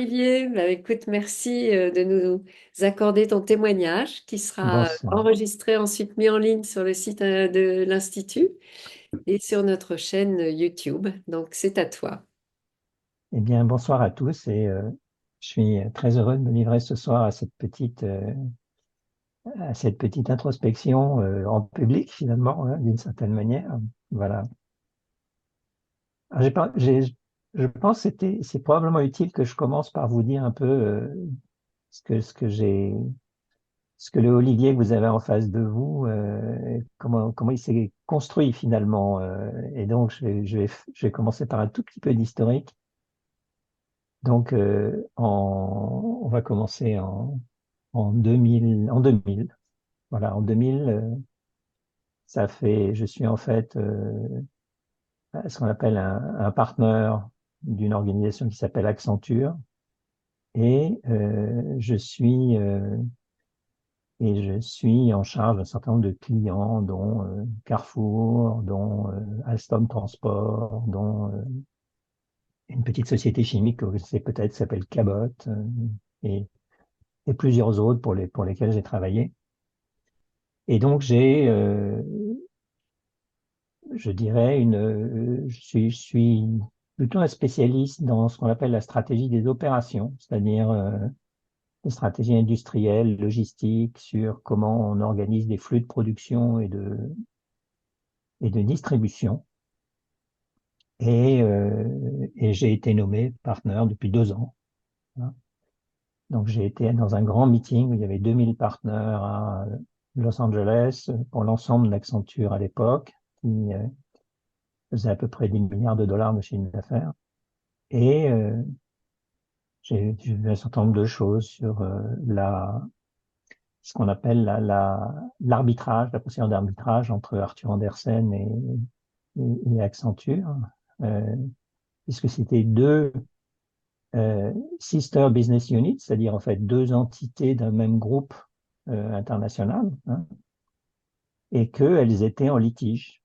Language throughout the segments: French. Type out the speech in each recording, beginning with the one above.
Olivier. Bah, écoute, merci de nous accorder ton témoignage qui sera Bonsoir. enregistré ensuite mis en ligne sur le site de l'Institut et sur notre chaîne YouTube. Donc, c'est à toi. Eh bien, bonsoir à tous et je suis très heureux de me livrer ce soir à cette petite introspection en public finalement, hein, d'une certaine manière. Voilà. Alors, je pense que c'est probablement utile que je commence par vous dire un peu ce que ce que le Olivier que vous avez en face de vous, comment il s'est construit finalement. Et donc, je vais commencer par un tout petit peu d'historique. Donc, on va commencer en 2000, en 2000. Voilà, en 2000, je suis en fait ce qu'on appelle un partenaire d'une organisation qui s'appelle Accenture, et je suis en charge d'un certain nombre de clients, dont Carrefour, dont Alstom Transport, dont une petite société chimique que vous savez peut-être qui s'appelle Cabot, et, et plusieurs autres pour lesquels j'ai travaillé. Et donc, je dirais, je suis plutôt un spécialiste dans ce qu'on appelle la stratégie des opérations, c'est-à-dire les stratégies industrielles, logistiques, sur comment on organise des flux de production et de distribution. Et j'ai été nommé partenaire depuis 2 ans. Hein. Donc, j'ai été dans un grand meeting où il y avait 2000 partenaires à Los Angeles pour l'ensemble d'Accenture à l'époque, qui faisait à peu près 10 milliards de dollars de chiffre d'affaires. Et j'ai vu un certain nombre de choses sur ce qu'on appelle l'arbitrage, la procédure d'arbitrage entre Arthur Andersen et Accenture, euh, puisque c'était deux sister business units, c'est-à-dire en fait deux entités d'un même groupe international, hein, et qu'elles étaient en litige.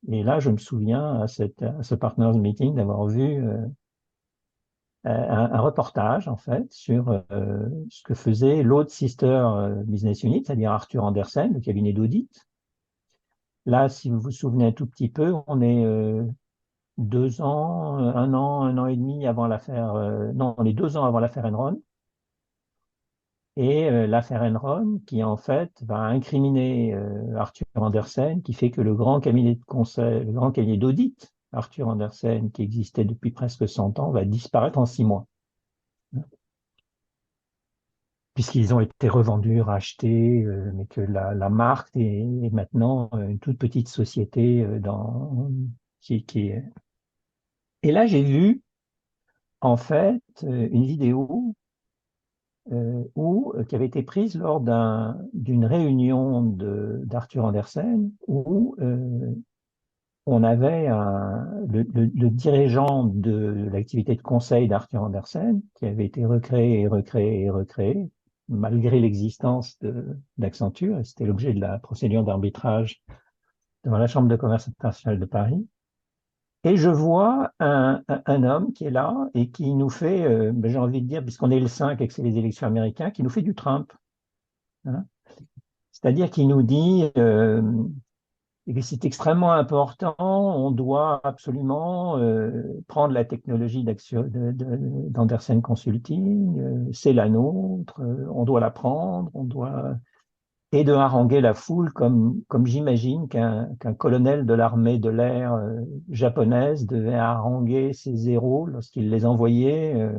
Et là, je me souviens à ce partners meeting d'avoir vu un reportage en fait sur ce que faisait l'autre sister business unit, c'est-à-dire Arthur Andersen, le cabinet d'audit. Là, si vous vous souvenez un tout petit peu, on est 2 ans, un an et demi avant l'affaire, non, on est 2 ans avant l'affaire Enron. Et l'affaire Enron, qui en fait va incriminer Arthur Andersen, qui fait que le grand cabinet de conseil, le grand cabinet d'audit, Arthur Andersen, qui existait depuis presque 100 ans, va disparaître en 6 mois, puisqu'ils ont été revendus, rachetés, mais que la marque est maintenant une toute petite société qui est... Et là, j'ai vu en fait une vidéo qui avait été prise lors d'une réunion d'Arthur Andersen où on avait le dirigeant de l'activité de conseil d'Arthur Andersen qui avait été recréé et recréé et recréé malgré l'existence d'Accenture, et c'était l'objet de la procédure d'arbitrage devant la Chambre de commerce internationale de Paris. Et je vois un homme qui est là et qui nous fait, ben, j'ai envie de dire, puisqu'on est le 5 et que c'est les élections américaines, qui nous fait du Trump. Hein. C'est-à-dire qu'il nous dit que c'est extrêmement important, on doit absolument prendre la technologie d'Andersen Consulting, c'est la nôtre, on doit la prendre, et de haranguer la foule comme j'imagine qu'un colonel de l'armée de l'air japonaise devait haranguer ses héros lorsqu'il les envoyait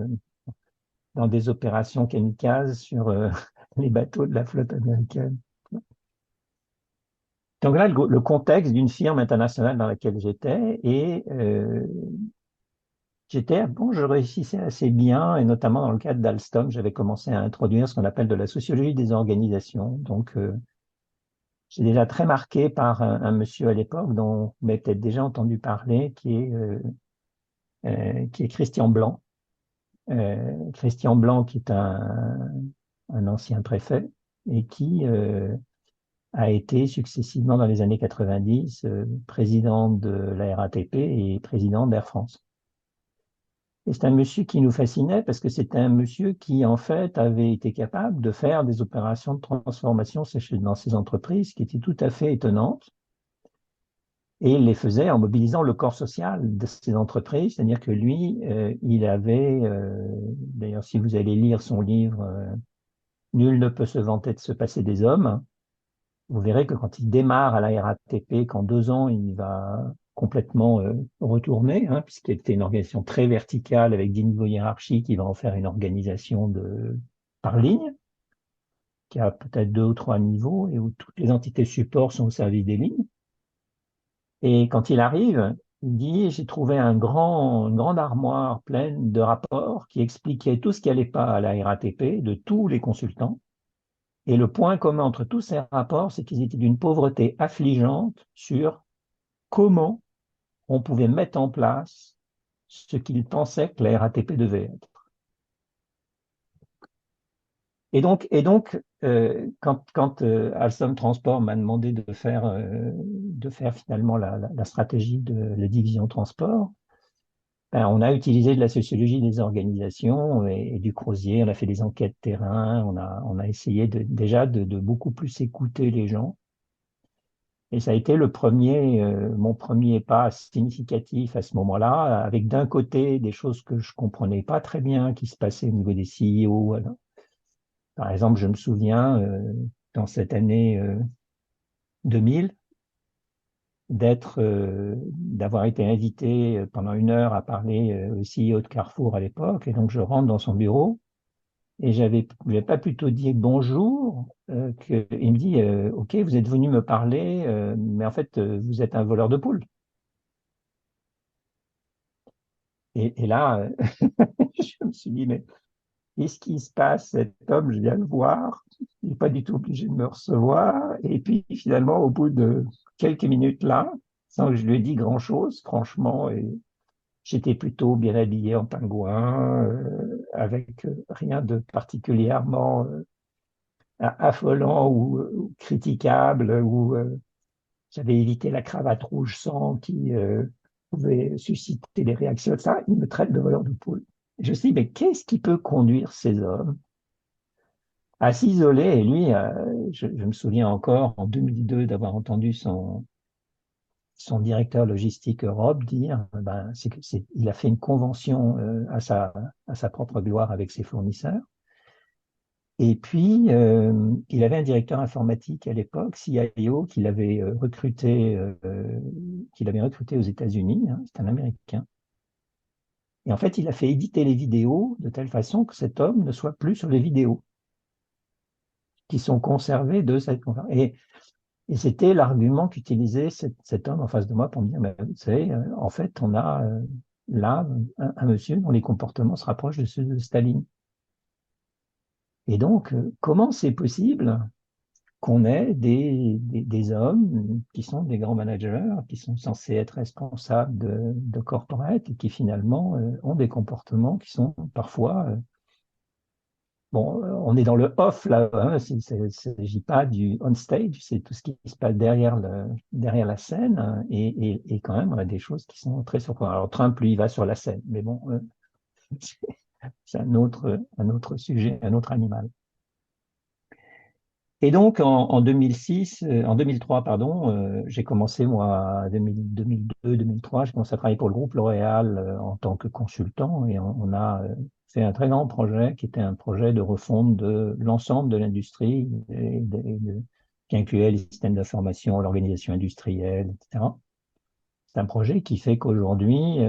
dans des opérations kamikazes sur les bateaux de la flotte américaine. Donc là, le contexte d'une firme internationale dans laquelle j'étais, et bon, je réussissais assez bien, et notamment dans le cadre d'Alstom, j'avais commencé à introduire ce qu'on appelle de la sociologie des organisations. Donc, j'ai déjà très marqué par un monsieur à l'époque dont vous avez peut-être déjà entendu parler, qui est Christian Blanc. Christian Blanc, qui est un ancien préfet et qui a été successivement dans les années 90 président de la RATP et président d'Air France. Et c'est un monsieur qui nous fascinait parce que c'était un monsieur qui, en fait, avait été capable de faire des opérations de transformation dans ses entreprises qui étaient tout à fait étonnantes. Et il les faisait en mobilisant le corps social de ces entreprises, c'est-à-dire que lui, il avait, d'ailleurs, si vous allez lire son livre Nul ne peut se vanter de se passer des hommes, vous verrez que quand il démarre à la RATP, qu'en 2 ans, il va complètement retourner, hein, puisqu'il était une organisation très verticale avec 10 niveaux hiérarchiques, il va en faire une organisation par ligne, qui a peut-être 2 ou 3 niveaux et où toutes les entités support sont au service des lignes. Et quand il arrive, il dit, j'ai trouvé une grande armoire pleine de rapports qui expliquaient tout ce qui n'allait pas à la RATP de tous les consultants. Et le point commun entre tous ces rapports, c'est qu'ils étaient d'une pauvreté affligeante sur comment on pouvait mettre en place ce qu'ils pensaient que la RATP devait être. Quand Alstom Transport m'a demandé de faire finalement la stratégie de la division transport, ben, on a utilisé de la sociologie des organisations et du Crozier, on a fait des enquêtes terrain, on a essayé déjà de beaucoup plus écouter les gens. Et ça a été mon premier pas significatif à ce moment-là, avec d'un côté des choses que je comprenais pas très bien qui se passaient au niveau des CEO. Alors, par exemple, je me souviens, dans cette année 2000, d'avoir été invité pendant 1 heure à parler au CEO de Carrefour à l'époque. Et donc, je rentre dans son bureau et j'avais pas plutôt dit bonjour, qu'il me dit, OK, vous êtes venu me parler, mais en fait, vous êtes un voleur de poules. Et là, je me suis dit, mais qu'est-ce qui se passe? Cet homme, je viens le voir, il n'est pas du tout obligé de me recevoir. Et puis finalement, au bout de quelques minutes là, sans que je lui ai dit grand-chose, franchement, et j'étais plutôt bien habillé en pingouin, avec rien de particulièrement affolant ou critiquable, ou j'avais évité la cravate rouge sang qui pouvait susciter des réactions. Ça, il me traite de voleur de poule. Je me suis dit, mais qu'est-ce qui peut conduire ces hommes à s'isoler? Et lui, je me souviens encore en 2002 d'avoir entendu son directeur logistique Europe dire, ben, il a fait une convention à sa propre gloire avec ses fournisseurs. Et puis, il avait un directeur informatique à l'époque, CIO, qu'il avait recruté aux États-Unis, hein, c'est un Américain. Et en fait, il a fait éditer les vidéos de telle façon que cet homme ne soit plus sur les vidéos qui sont conservées de cette conférence. Et c'était l'argument qu'utilisait cet homme en face de moi pour me dire, vous savez, en fait, on a là un monsieur dont les comportements se rapprochent de ceux de Staline. Et donc, comment c'est possible qu'on ait des hommes qui sont des grands managers, qui sont censés être responsables de corporate et qui finalement ont des comportements qui sont parfois bon, on est dans le off là, hein, il ne s'agit pas du on stage, c'est tout ce qui se passe derrière la scène, hein, et quand même on a des choses qui sont très surprenantes. Alors Trump, lui, il va sur la scène, mais bon, c'est un autre sujet, un autre animal. Et donc en 2006, en 2003, pardon, j'ai commencé moi, 2002-2003, j'ai commencé à travailler pour le groupe L'Oréal en tant que consultant et on a fait un très grand projet qui était un projet de refonte de l'ensemble de l'industrie qui incluait les systèmes d'information, l'organisation industrielle, etc. C'est un projet qui fait qu'aujourd'hui,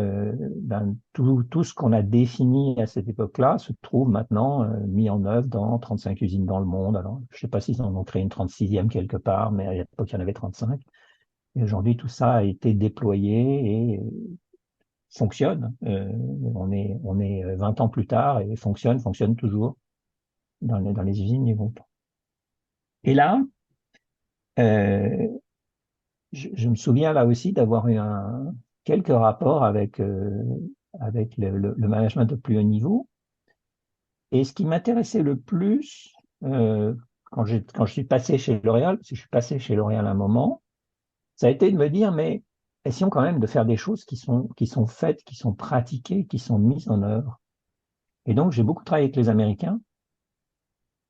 ben, tout ce qu'on a défini à cette époque-là se trouve maintenant mis en œuvre dans 35 usines dans le monde. Alors, je ne sais pas s'ils en ont créé une 36e quelque part, mais à l'époque, il y en avait 35. Et aujourd'hui, tout ça a été déployé et fonctionne. On est 20 ans plus tard et fonctionne toujours dans les usines du groupe. Et là, euh, je me souviens là aussi d'avoir eu quelques rapports avec le management de plus haut niveau. Et ce qui m'intéressait le plus, quand je suis passé chez L'Oréal, parce que je suis passé chez L'Oréal un moment, ça a été de me dire, mais essayons quand même de faire des choses qui sont faites, qui sont pratiquées, qui sont mises en œuvre. Et donc, j'ai beaucoup travaillé avec les Américains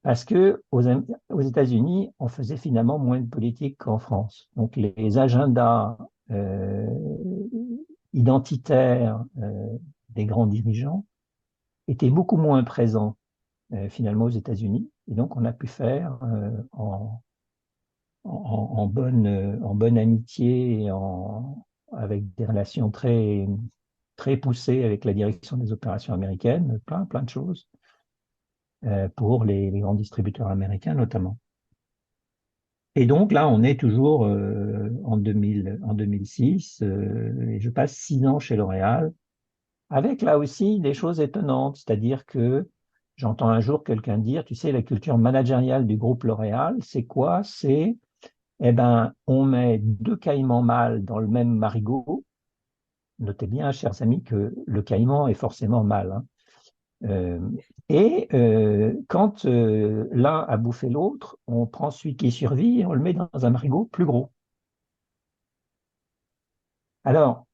parce que aux États-Unis, on faisait finalement moins de politique qu'en France. Donc, les agendas euh, identitaires des grands dirigeants étaient beaucoup moins présents finalement aux États-Unis. Et donc, on a pu faire en bonne amitié et avec des relations très poussées avec la direction des opérations américaines, plein de choses pour les grands distributeurs américains notamment. Et donc là, on est toujours en 2006 et je passe 6 ans chez L'Oréal avec là aussi des choses étonnantes, c'est-à-dire que j'entends un jour quelqu'un dire, tu sais, la culture managériale du groupe L'Oréal, c'est quoi? C'est, eh ben, on met deux caïmans mâles dans le même marigot. Notez bien, chers amis, que le caïman est forcément mâle, hein. Euh, Quand l'un a bouffé l'autre, on prend celui qui survit et on le met dans un marigot plus gros. Alors,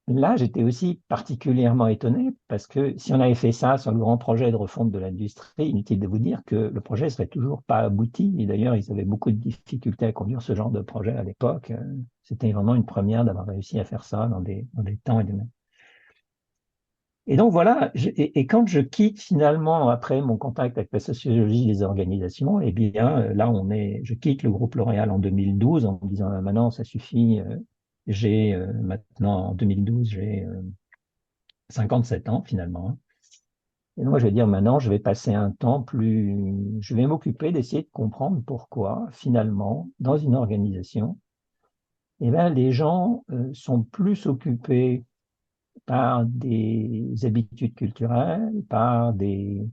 là, j'étais aussi particulièrement étonné parce que si on avait fait ça sur le grand projet de refonte de l'industrie, inutile de vous dire que le projet serait toujours pas abouti. Et d'ailleurs, ils avaient beaucoup de difficultés à conduire ce genre de projet à l'époque. C'était vraiment une première d'avoir réussi à faire ça dans des temps et des temps. Et donc voilà, et quand je quitte finalement, après mon contact avec la sociologie des organisations, eh bien là je quitte le groupe L'Oréal en 2012 en me disant maintenant ça suffit, j'ai maintenant en 2012 j'ai 57 ans finalement, hein. Et moi je vais dire maintenant je vais passer un temps je vais m'occuper d'essayer de comprendre pourquoi finalement dans une organisation, eh bien, les gens sont plus occupés par des habitudes culturelles, par des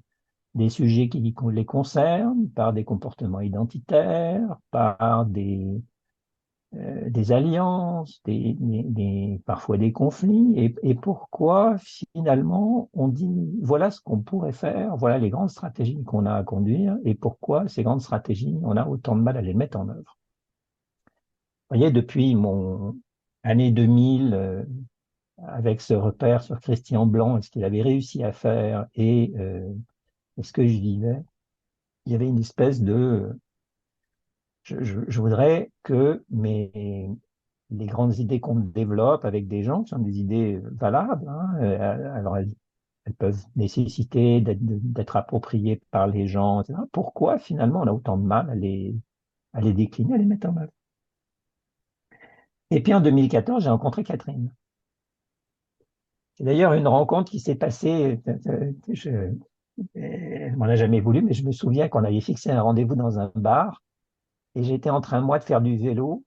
sujets qui les concernent, par des comportements identitaires, par des alliances, parfois des conflits, et pourquoi finalement on dit voilà ce qu'on pourrait faire, voilà les grandes stratégies qu'on a à conduire, et pourquoi ces grandes stratégies, on a autant de mal à les mettre en œuvre. Vous voyez, depuis mon année 2000, avec ce repère sur Christian Blanc et ce qu'il avait réussi à faire et ce que je vivais, il y avait une espèce de... Je voudrais que les grandes idées qu'on développe avec des gens qui sont des idées valables, hein, alors elles peuvent nécessiter d'être appropriées par les gens, etc. Pourquoi finalement on a autant de mal à les décliner, à les mettre en œuvre? Et puis en 2014, j'ai rencontré Catherine. C'est d'ailleurs une rencontre qui s'est passée, elle m'en a jamais voulu, mais je me souviens qu'on avait fixé un rendez-vous dans un bar et j'étais en train, moi, de faire du vélo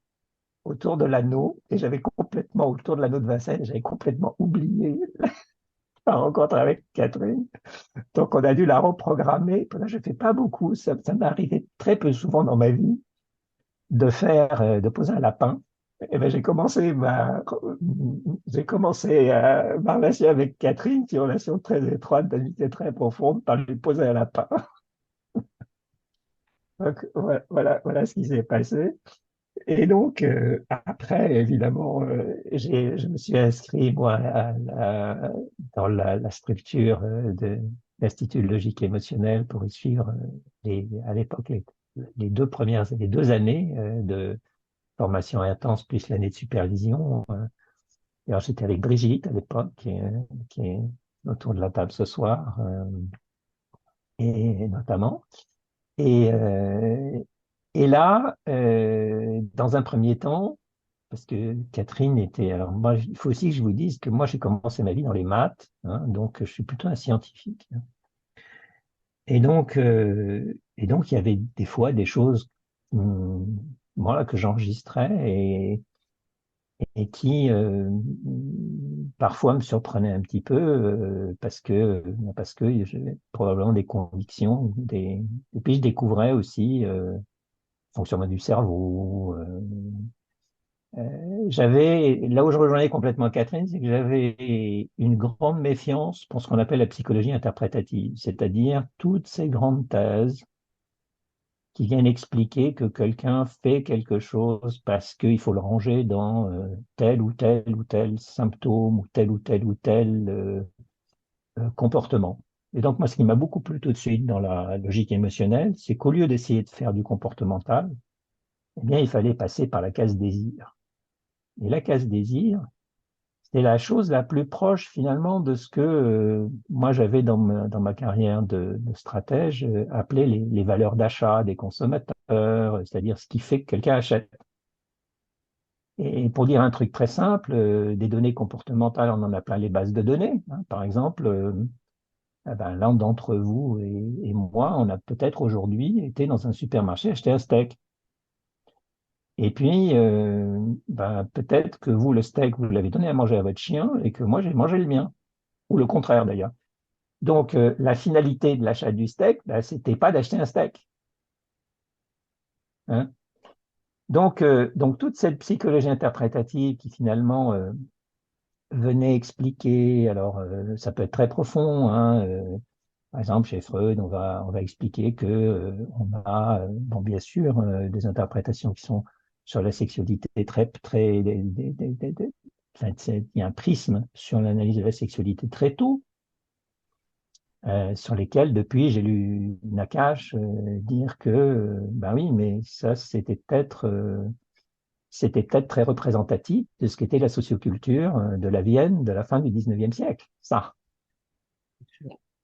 autour de l'anneau et j'avais complètement, autour de l'anneau de Vincennes, j'avais complètement oublié la rencontre avec Catherine. Donc, on a dû la reprogrammer. Je ne fais pas beaucoup, ça m'est arrivé très peu souvent dans ma vie de poser un lapin. Et ben, j'ai commencé ma relation avec Catherine, qui est une relation très étroite, d'amitié très profonde, par lui poser un lapin. Donc, voilà ce qui s'est passé. Et donc, après, évidemment, je me suis inscrit, moi, dans la structure de l'Institut de logique émotionnelle pour y suivre, à l'époque, les 2 années de formation intense plus l'année de supervision. Alors, j'étais avec Brigitte à l'époque, qui est autour de la table ce soir, et notamment. Et, euh, et là, dans un premier temps, parce que Catherine était... Alors moi, il faut aussi que je vous dise que moi, j'ai commencé ma vie dans les maths, hein, donc je suis plutôt un scientifique, hein. Et donc, il y avait des fois des choses voilà, que j'enregistrais et qui parfois me surprenaient un petit peu parce que j'avais probablement des convictions, et puis je découvrais aussi le fonctionnement du cerveau. Là où je rejoignais complètement Catherine, c'est que j'avais une grande méfiance pour ce qu'on appelle la psychologie interprétative, c'est-à-dire toutes ces grandes thèses qui viennent expliquer que quelqu'un fait quelque chose parce qu'il faut le ranger dans tel ou tel symptôme ou tel comportement. Et donc, moi, ce qui m'a beaucoup plu tout de suite dans la logique émotionnelle, c'est qu'au lieu d'essayer de faire du comportemental, eh bien, il fallait passer par la case désir. Et la case désir, c'est la chose la plus proche finalement de ce que moi j'avais dans ma carrière de stratège appelé les valeurs d'achat des consommateurs, c'est-à-dire ce qui fait que quelqu'un achète. Et pour dire un truc très simple, des données comportementales, on en a plein les bases de données, hein. Par exemple, eh ben, l'un d'entre vous et moi, on a peut-être aujourd'hui été dans un supermarché acheter un steak. Et puis, ben, peut-être que vous, le steak, vous l'avez donné à manger à votre chien et que moi, j'ai mangé le mien. Ou le contraire d'ailleurs. Donc, la finalité de l'achat du steak, ben, c'était pas d'acheter un steak, hein. Donc, toute cette psychologie interprétative qui finalement venait expliquer, alors ça peut être très profond, hein, par exemple, chez Freud, on va expliquer que on a, bon, bien sûr, des interprétations qui sont sur la sexualité très, très, enfin, il y a un prisme sur l'analyse de la sexualité très tôt, sur lesquels, depuis, j'ai lu Nakache dire que, ben oui, mais ça, c'était peut-être très représentatif de ce qu'était la socioculture de la Vienne de la fin du 19e siècle, ça.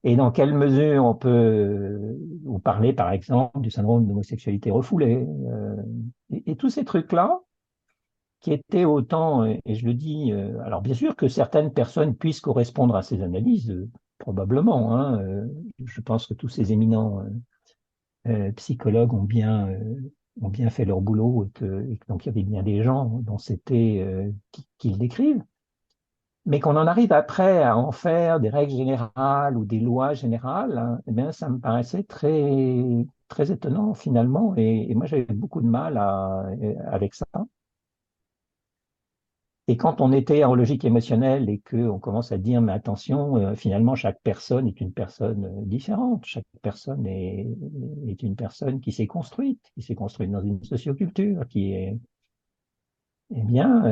Et dans quelle mesure on peut vous parler, par exemple, du syndrome d'homosexualité refoulée, et tous ces trucs-là, qui étaient autant, et je le dis, alors bien sûr que certaines personnes puissent correspondre à ces analyses, probablement, hein, je pense que tous ces éminents psychologues ont bien fait leur boulot et que donc il y avait bien des gens dont c'était qui le décrivent, mais qu'on en arrive après à en faire des règles générales ou des lois générales, hein, eh bien, ça me paraissait très, très étonnant finalement, et moi j'avais beaucoup de mal avec ça. Et quand on était en logique émotionnelle et qu'on commence à dire, mais attention, finalement, chaque personne est une personne différente. Chaque personne est une personne qui s'est construite dans une socioculture, qui est, eh bien,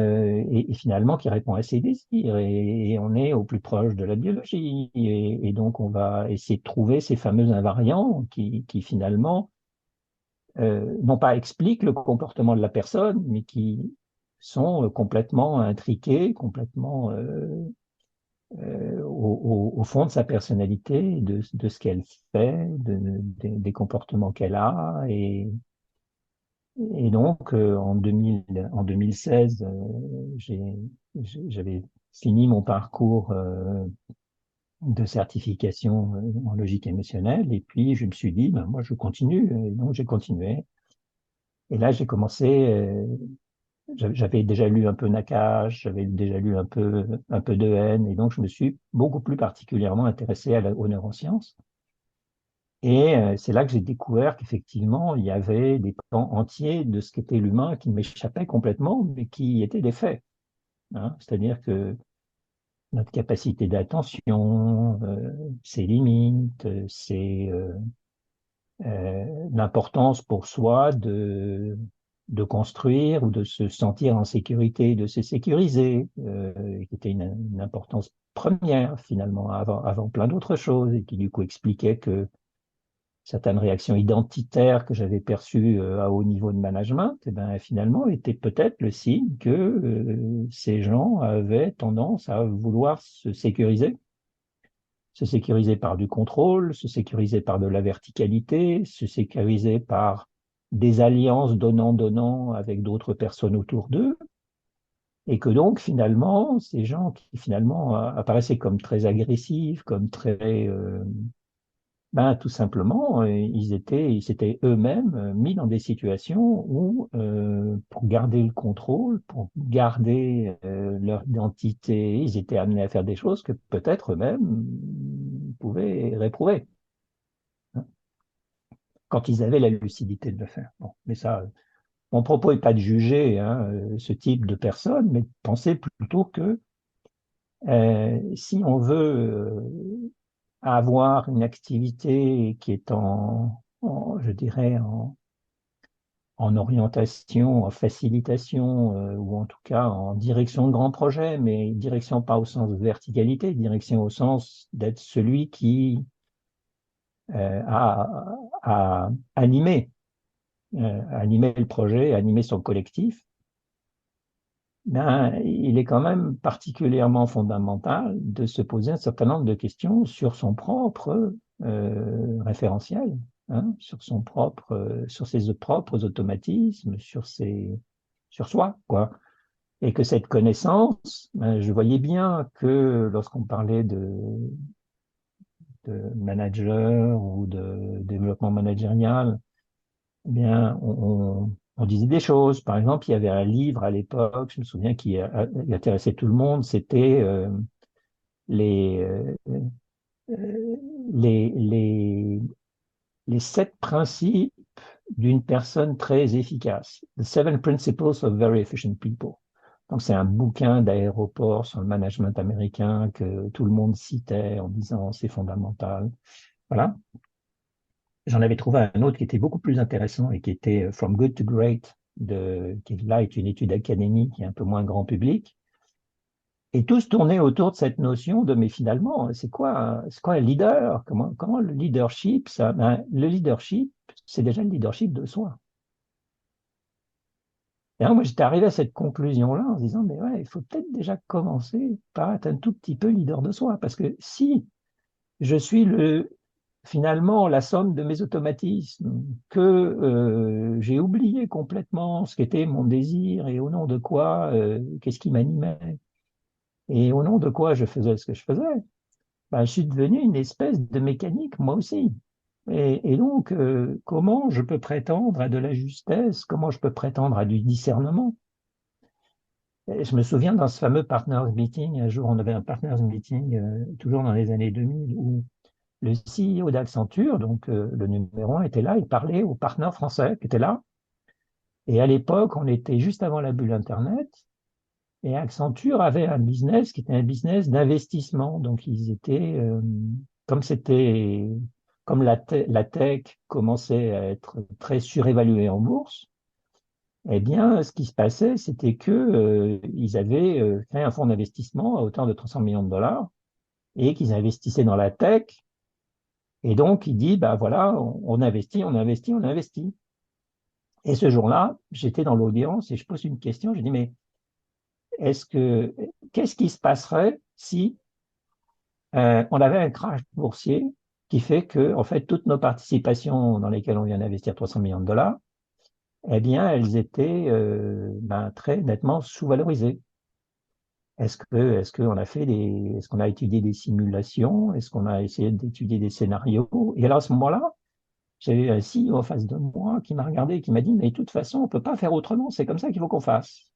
et finalement, qui répond à ses désirs. Et on est au plus proche de la biologie. Et donc, on va essayer de trouver ces fameux invariants qui finalement, non pas expliquent le comportement de la personne, mais qui sont complètement intriqués, complètement au fond de sa personnalité, de ce qu'elle fait, des comportements qu'elle a. Et donc, en 2016, j'avais fini mon parcours de certification en logique émotionnelle. Et puis, je me suis dit, ben, moi, je continue. Et donc, j'ai continué. Et là, j'ai commencé. J'avais déjà lu un peu Nakash, j'avais déjà lu un peu de haine, et donc je me suis beaucoup plus particulièrement intéressé aux neurosciences. Et c'est là que j'ai découvert qu'effectivement, il y avait des pans entiers de ce qu'était l'humain qui m'échappaient complètement, mais qui étaient des faits, hein. C'est-à-dire que notre capacité d'attention, ses limites, l'importance pour soi de construire ou de se sentir en sécurité, de se sécuriser, qui était une importance première finalement, avant plein d'autres choses, et qui du coup expliquait que certaines réactions identitaires que j'avais perçues à haut niveau de management, eh ben, finalement, étaient peut-être le signe que ces gens avaient tendance à vouloir se sécuriser par du contrôle, se sécuriser par de la verticalité, se sécuriser par des alliances donnant-donnant avec d'autres personnes autour d'eux, et que donc finalement, ces gens qui finalement apparaissaient comme très agressifs, comme très, ben, tout simplement, ils s'étaient eux-mêmes mis dans des situations où, pour garder le contrôle, pour garder leur identité, ils étaient amenés à faire des choses que peut-être eux-mêmes pouvaient réprouver, hein, quand ils avaient la lucidité de le faire. Bon, mais ça, mon propos n'est pas de juger, hein, ce type de personnes, mais de penser plutôt que si on veut avoir une activité qui est je dirais, en orientation, en facilitation, ou en tout cas en direction de grands projets, mais direction pas au sens de verticalité, direction au sens d'être celui qui a animé le projet, animé son collectif. Ben, il est quand même particulièrement fondamental de se poser un certain nombre de questions sur son propre référentiel, hein, sur ses propres automatismes, sur soi, quoi. Et que cette connaissance, ben, je voyais bien que lorsqu'on parlait de manager ou de développement managérial, eh bien, on disait des choses. Par exemple, il y avait un livre à l'époque, je me souviens, qui intéressait tout le monde, c'était les, euh, les, les, les 7 principes d'une personne très efficace. The Seven Principles of Very Efficient People. Donc, c'est un bouquin d'aéroport sur le management américain que tout le monde citait en disant c'est fondamental. Voilà. J'en avais trouvé un autre qui était beaucoup plus intéressant et qui était From Good to Great, qui là est une étude académique qui est un peu moins grand public. Et tous tournaient autour de cette notion de, mais finalement, c'est quoi un leader? Comment le leadership, ça, ben, le leadership, c'est déjà le leadership de soi. Et alors, moi, j'étais arrivé à cette conclusion-là en se disant, mais ouais, il faut peut-être déjà commencer par être un tout petit peu leader de soi. Parce que si je suis finalement la somme de mes automatismes, que j'ai oublié complètement ce qu'était mon désir et au nom de quoi, qu'est-ce qui m'animait, et au nom de quoi je faisais ce que je faisais, ben, je suis devenu une espèce de mécanique, moi aussi. Et donc, comment je peux prétendre à de la justesse, comment je peux prétendre à du discernement? Et je me souviens dans ce fameux partners meeting, un jour on avait un partners meeting, toujours dans les années 2000, où le CEO d'Accenture, donc le numéro 1, était là, il parlait aux partenaires français qui étaient là. Et à l'époque, on était juste avant la bulle Internet, et Accenture avait un business qui était un business d'investissement. Donc ils étaient, comme c'était, comme la tech commençait à être très surévaluée en bourse, eh bien, ce qui se passait, c'était que ils avaient créé un fonds d'investissement à hauteur de 300 millions de dollars et qu'ils investissaient dans la tech. Et donc, il dit, bah voilà, on investit, on investit, on investit. Et ce jour-là, j'étais dans l'audience et je pose une question. Je dis, mais qu'est-ce qui se passerait si on avait un crash boursier qui fait que, en fait, toutes nos participations dans lesquelles on vient d'investir 300 millions de dollars, eh bien, elles étaient ben, très nettement sous-valorisées. Est-ce qu'on a étudié des simulations? Est-ce qu'on a essayé d'étudier des scénarios? Et alors, à ce moment-là, j'ai eu un CEO en face de moi qui m'a regardé et qui m'a dit, mais de toute façon, on ne peut pas faire autrement, c'est comme ça qu'il faut qu'on fasse.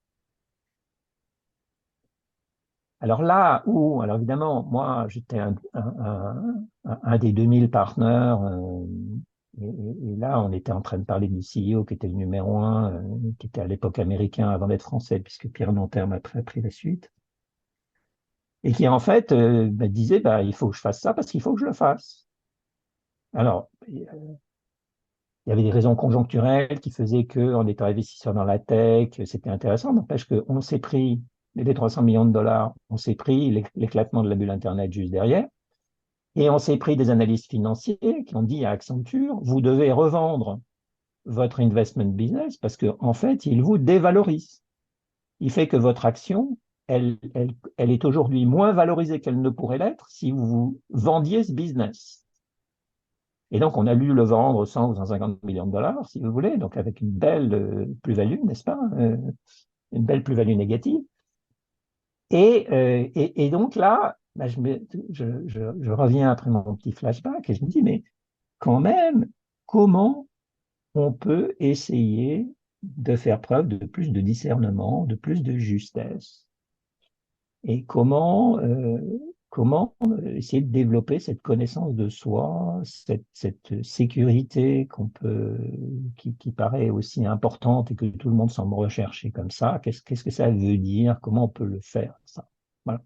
Alors là où, alors évidemment, moi, j'étais un des 2000 partenaires, et là, on était en train de parler du CEO qui était le numéro 1, qui était à l'époque américain avant d'être français, puisque Pierre Nanterme a pris la suite, et qui en fait disait, bah, il faut que je fasse ça parce qu'il faut que je le fasse. Alors, il y avait des raisons conjoncturelles qui faisaient qu'en étant investisseur dans la tech, c'était intéressant. N'empêche qu'on s'est pris les 300 millions de dollars, on s'est pris l'éclatement de la bulle Internet juste derrière, et on s'est pris des analystes financiers qui ont dit à Accenture, vous devez revendre votre investment business parce qu'en fait, il vous dévalorise. Il fait que votre action, elle est aujourd'hui moins valorisée qu'elle ne pourrait l'être si vous vendiez ce business. Et donc, on a dû le vendre 100 ou 150 millions de dollars, si vous voulez, donc avec une belle plus-value, n'est-ce pas? Une belle plus-value négative. Et donc là, bah, je reviens après mon petit flashback et je me dis, mais quand même, comment on peut essayer de faire preuve de plus de discernement, de plus de justesse et comment essayer de développer cette connaissance de soi, cette sécurité qui paraît aussi importante et que tout le monde semble rechercher comme ça. Qu'est-ce que ça veut dire? Comment on peut le faire, ça? Voilà.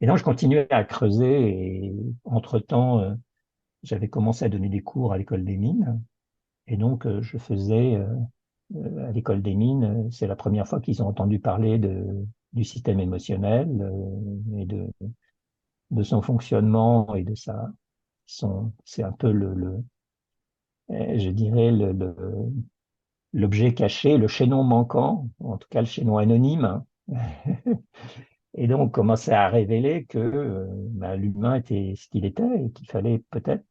Et donc, je continuais à creuser et entre-temps, j'avais commencé à donner des cours à l'école des mines. Et donc, je faisais à l'école des mines, c'est la première fois qu'ils ont entendu parler du système émotionnel et de son fonctionnement et de c'est un peu je dirais, l'objet caché, le chaînon manquant, ou en tout cas le chaînon anonyme. Et donc, on commençait à révéler que l'humain était ce qu'il était et qu'il fallait peut-être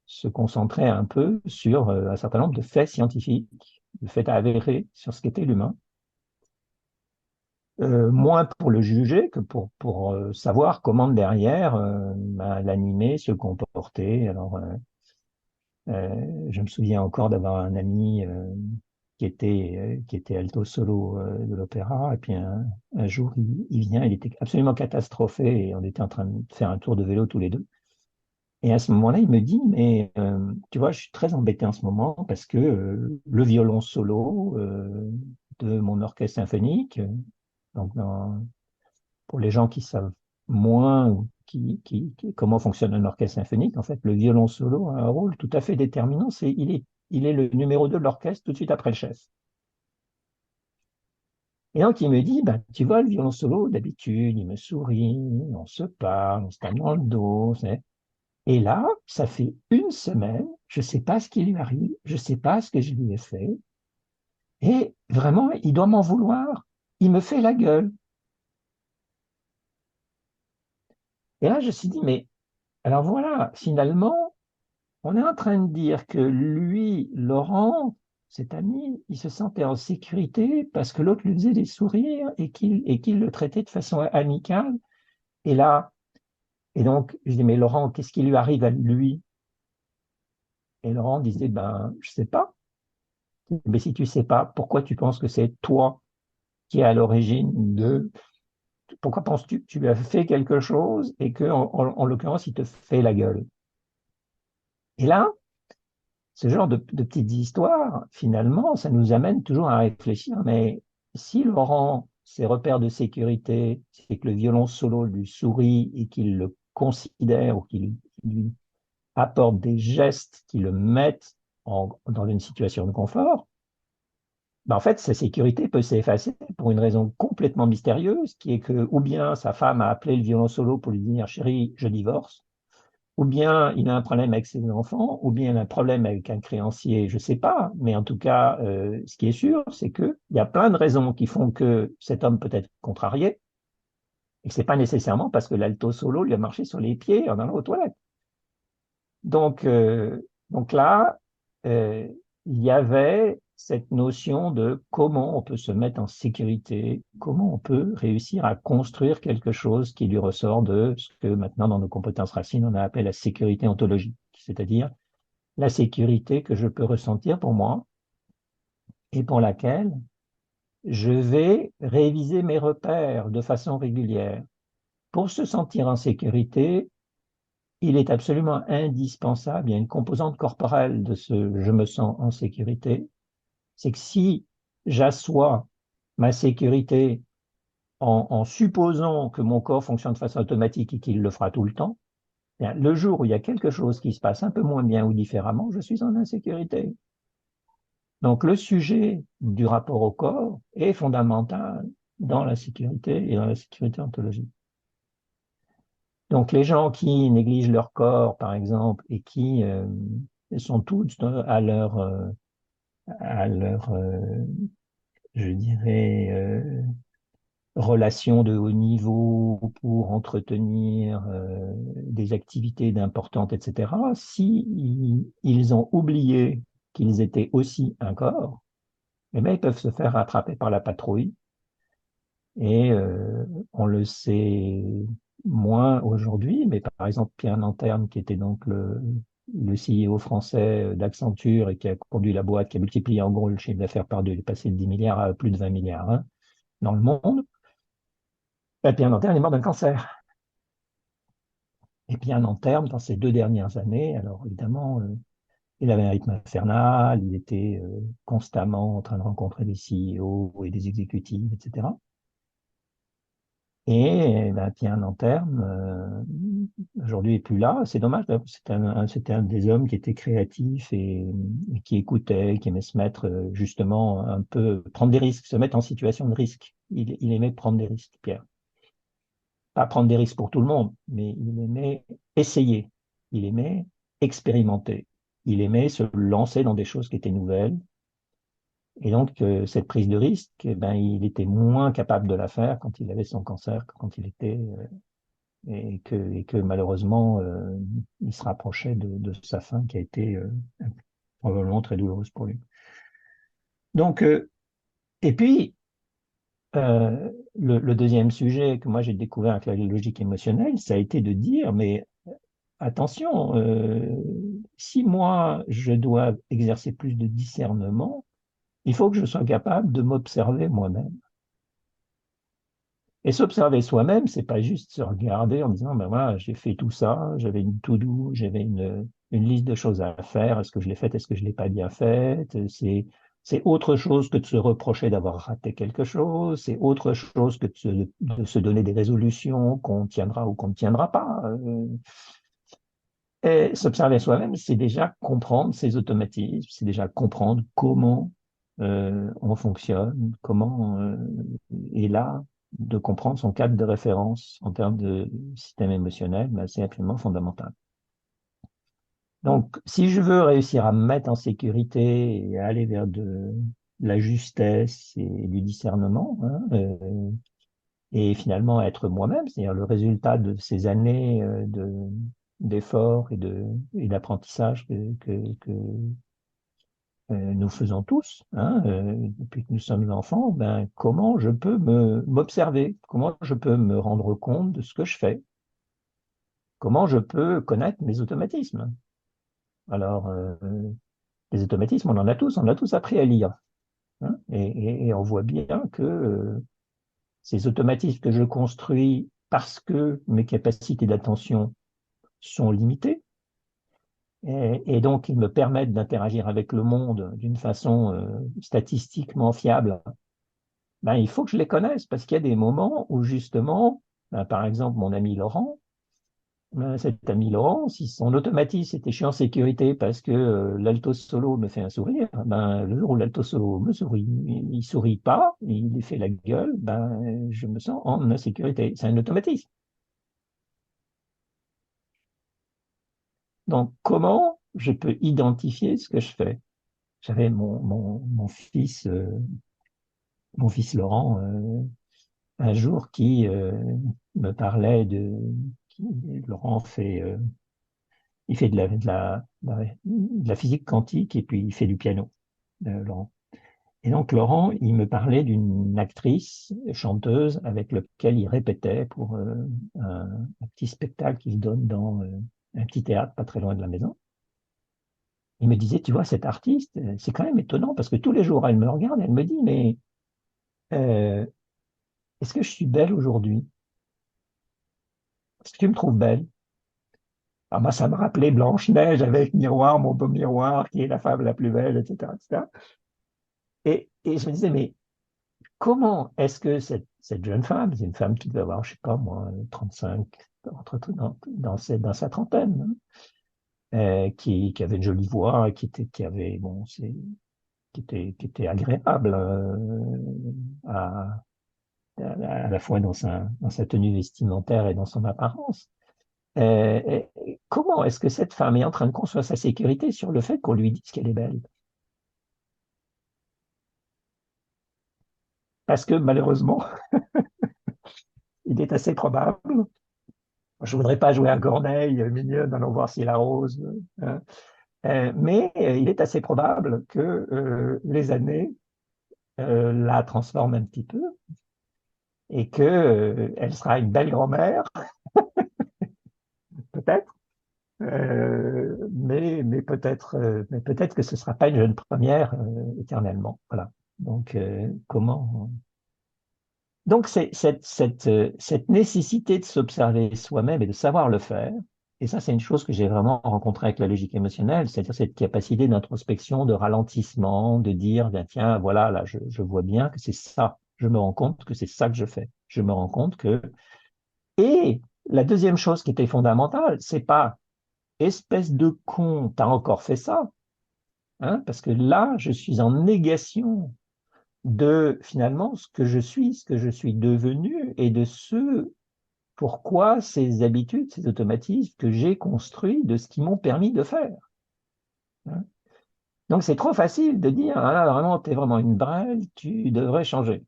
se concentrer un peu sur un certain nombre de faits scientifiques, de faits avérés sur ce qu'était l'humain. Moins pour le juger que pour savoir comment derrière l'animer, se comporter. Alors, je me souviens encore d'avoir un ami qui était alto solo de l'opéra, et puis un jour, il vient, il était absolument catastrophé, et on était en train de faire un tour de vélo tous les deux. Et à ce moment-là, il me dit, mais tu vois, je suis très embêté en ce moment parce que le violon solo de mon orchestre symphonique, donc pour les gens qui savent moins ou comment fonctionne un orchestre symphonique, en fait, le violon solo a un rôle tout à fait déterminant. Il est le numéro 2 de l'orchestre tout de suite après le chef. Et donc, il me dit, bah, tu vois, le violon solo, d'habitude, il me sourit, on se parle, on se tape dans le dos. Et là, ça fait une semaine, je ne sais pas ce qui lui arrive, je ne sais pas ce que je lui ai fait. Et vraiment, il doit m'en vouloir. Il me fait la gueule. Et là, je me suis dit, mais alors voilà, finalement, on est en train de dire que lui, Laurent, cet ami, il se sentait en sécurité parce que l'autre lui faisait des sourires et qu'il le traitait de façon amicale. Et là, et donc, je dis, mais Laurent, qu'est-ce qui lui arrive à lui? Et Laurent disait, ben, je sais pas. Mais si tu sais pas, pourquoi tu penses que c'est toi qui est à l'origine de... Pourquoi penses-tu que tu lui as fait quelque chose et que, en l'occurrence, il te fait la gueule? Et là, ce genre de petites histoires, finalement, ça nous amène toujours à réfléchir, mais si Laurent, ses repères de sécurité, c'est que le violon solo lui sourit et qu'il le considère ou qu'il lui apporte des gestes qui le mettent dans une situation de confort, ben en fait, sa sécurité peut s'effacer pour une raison complètement mystérieuse, qui est que ou bien sa femme a appelé le violon solo pour lui dire, chérie, je divorce, ou bien il a un problème avec ses enfants, ou bien il a un problème avec un créancier, je ne sais pas, mais en tout cas, ce qui est sûr, c'est qu'il y a plein de raisons qui font que cet homme peut être contrarié, et que ce n'est pas nécessairement parce que l'alto solo lui a marché sur les pieds en allant aux toilettes. Donc, donc là, euh, il y avait cette notion de comment on peut se mettre en sécurité, comment on peut réussir à construire quelque chose qui lui ressort de ce que maintenant dans nos compétences racines on a appelé la sécurité ontologique, c'est-à-dire la sécurité que je peux ressentir pour moi et pour laquelle je vais réviser mes repères de façon régulière. Pour se sentir en sécurité, il est absolument indispensable, il y a une composante corporelle de ce je me sens en sécurité, c'est que si j'assois ma sécurité en supposant que mon corps fonctionne de façon automatique et qu'il le fera tout le temps, bien, le jour où il y a quelque chose qui se passe un peu moins bien ou différemment, je suis en insécurité. Donc le sujet du rapport au corps est fondamental dans la sécurité et dans la sécurité ontologique. Donc les gens qui négligent leur corps, par exemple, et qui sont tous à leur je dirais, relations de haut niveau pour entretenir des activités d'importantes, etc., si ils ont oublié qu'ils étaient aussi un corps, eh bien, ils peuvent se faire rattraper par la patrouille. Et on le sait moins aujourd'hui, mais par exemple Pierre Nanterme, qui était donc le CEO français d'Accenture et qui a conduit la boîte, qui a multiplié en gros le chiffre d'affaires par deux, il est passé de 10 milliards à plus de 20 milliards hein, dans le monde. Et Pierre Nanterme est mort d'un cancer. Et Pierre Nanterme, dans ces 2 dernières années, alors évidemment, il avait un rythme infernal, il était constamment en train de rencontrer des CEO et des exécutifs, etc. Et ben, Pierre Nanterme, aujourd'hui, n'est plus là. C'est dommage. C'était un des hommes qui était créatif et qui écoutait, qui aimait se mettre justement un peu, prendre des risques, se mettre en situation de risque. Il aimait prendre des risques, Pierre. Pas prendre des risques pour tout le monde, mais il aimait essayer. Il aimait expérimenter. Il aimait se lancer dans des choses qui étaient nouvelles. Et donc, cette prise de risque, eh ben, il était moins capable de la faire quand il avait son cancer que quand il était et que malheureusement, il se rapprochait de sa fin qui a été probablement très douloureuse pour lui. Donc, et puis, le deuxième sujet que moi j'ai découvert avec la logique émotionnelle, ça a été de dire, mais attention, si moi je dois exercer plus de discernement, il faut que je sois capable de m'observer moi-même. Et s'observer soi-même, c'est pas juste se regarder en disant, ben voilà, j'ai fait tout ça, j'avais une to-do, j'avais une liste de choses à faire, est-ce que je l'ai faite, est-ce que je l'ai pas bien faite, c'est autre chose que de se reprocher d'avoir raté quelque chose, c'est autre chose que de se donner des résolutions qu'on tiendra ou qu'on ne tiendra pas. Et s'observer soi-même, c'est déjà comprendre ses automatismes, c'est déjà comprendre comment on fonctionne, comment et là, de comprendre son cadre de référence en termes de système émotionnel, ben, c'est absolument fondamental. Donc, si je veux réussir à me mettre en sécurité et aller vers de la justesse et du discernement, hein, et finalement être moi-même, c'est-à-dire le résultat de ces années d'efforts et d'apprentissage que nous faisons tous, hein, depuis que nous sommes enfants, ben, comment je peux m'observer, comment je peux me rendre compte de ce que je fais, comment je peux connaître mes automatismes. Alors, les automatismes, on a tous appris à lire, hein, et on voit bien que ces automatismes que je construis parce que mes capacités d'attention sont limitées, et donc ils me permettent d'interagir avec le monde d'une façon statistiquement fiable, ben, il faut que je les connaisse parce qu'il y a des moments où justement, ben, par exemple, mon ami Laurent, ben, cet ami Laurent, si son automatisme était je suis en sécurité parce que l'alto solo me fait un sourire, ben, le jour où l'alto solo me sourit, il sourit pas, il fait la gueule, ben, je me sens en insécurité. C'est un automatisme. Donc, comment je peux identifier ce que je fais? J'avais mon fils Laurent, un jour qui me parlait qui- Laurent il fait de la physique quantique et puis il fait du piano, Laurent. Et donc Laurent, il me parlait d'une actrice chanteuse avec laquelle il répétait pour un petit spectacle qu'il donne dans un petit théâtre pas très loin de la maison. Il me disait, tu vois, cette artiste, c'est quand même étonnant parce que tous les jours, elle me regarde, elle me dit, mais euh, est-ce que je suis belle aujourd'hui? Est-ce que tu me trouves belle? Ah, moi, ça me rappelait Blanche-Neige avec Miroir, mon beau miroir, qui est la femme la plus belle, etc., etc. Et je me disais, mais comment est-ce que cette jeune femme, c'est une femme qui devait avoir, je sais pas moi, 35, dans sa trentaine, hein, qui avait une jolie voix, qui avait, bon, qui était agréable à la fois dans sa tenue vestimentaire et dans son apparence. Comment est-ce que cette femme est en train de construire sa sécurité sur le fait qu'on lui dise qu'elle est belle? Parce que malheureusement, il est assez probable, je voudrais pas jouer à Corneille, mignonne, allons voir si la rose, hein, mais il est assez probable que les années la transforment un petit peu et que elle sera une belle grand-mère, peut-être, mais peut-être que ce sera pas une jeune première éternellement. Voilà. Donc, comment Donc, c'est cette nécessité de s'observer soi-même et de savoir le faire. Et ça, c'est une chose que j'ai vraiment rencontrée avec la logique émotionnelle, c'est-à-dire cette capacité d'introspection, de ralentissement, de dire, ben, tiens, voilà, là, je vois bien que c'est ça. Je me rends compte que c'est ça que je fais. Je me rends compte que... Et la deuxième chose qui était fondamentale, c'est pas espèce de con, t'as encore fait ça, hein, parce que là, je suis en négation de finalement ce que je suis devenu et de ce pourquoi ces habitudes, ces automatismes que j'ai construits, de ce qui m'ont permis de faire, hein. Donc c'est trop facile de dire, ah là, vraiment, tu es vraiment une brêle, tu devrais changer.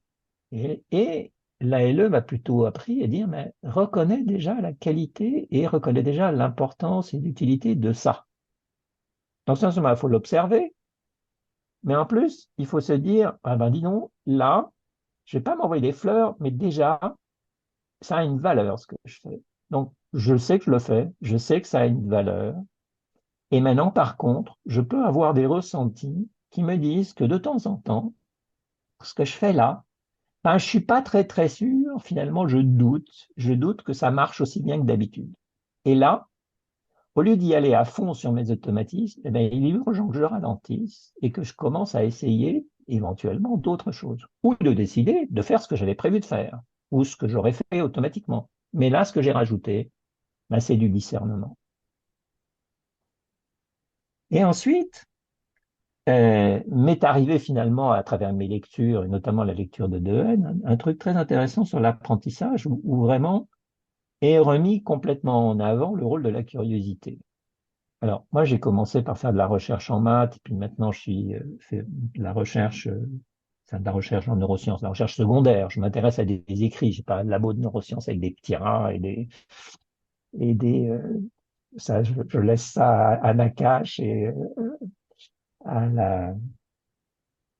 Et l'ALE m'a plutôt appris à dire, mais reconnais déjà la qualité et reconnais déjà l'importance et l'utilité de ça. Donc ça, il faut l'observer, mais en plus, il faut se dire, ah ben dis donc, là, je vais pas m'envoyer des fleurs, mais déjà, ça a une valeur ce que je fais. Donc je sais que je le fais, je sais que ça a une valeur. Et maintenant, par contre, je peux avoir des ressentis qui me disent que de temps en temps, ce que je fais là, ben, je suis pas très sûr. Finalement, je doute que ça marche aussi bien que d'habitude. Et là, au lieu d'y aller à fond sur mes automatismes, eh ben, il est urgent que je ralentisse et que je commence à essayer éventuellement d'autres choses. Ou de décider de faire ce que j'avais prévu de faire, ou ce que j'aurais fait automatiquement. Mais là, ce que j'ai rajouté, ben, c'est du discernement. Et ensuite, m'est arrivé finalement à travers mes lectures, et notamment la lecture de Dehaene, un truc très intéressant sur l'apprentissage où vraiment est remis complètement en avant le rôle de la curiosité. Alors, moi, j'ai commencé par faire de la recherche en maths, et puis maintenant, je suis fait de la recherche, enfin, de la recherche en neurosciences, de la recherche secondaire. Je m'intéresse à des écrits. J'ai pas un labo de neurosciences avec des petits rats et des ça, je laisse ça à Nakache et à la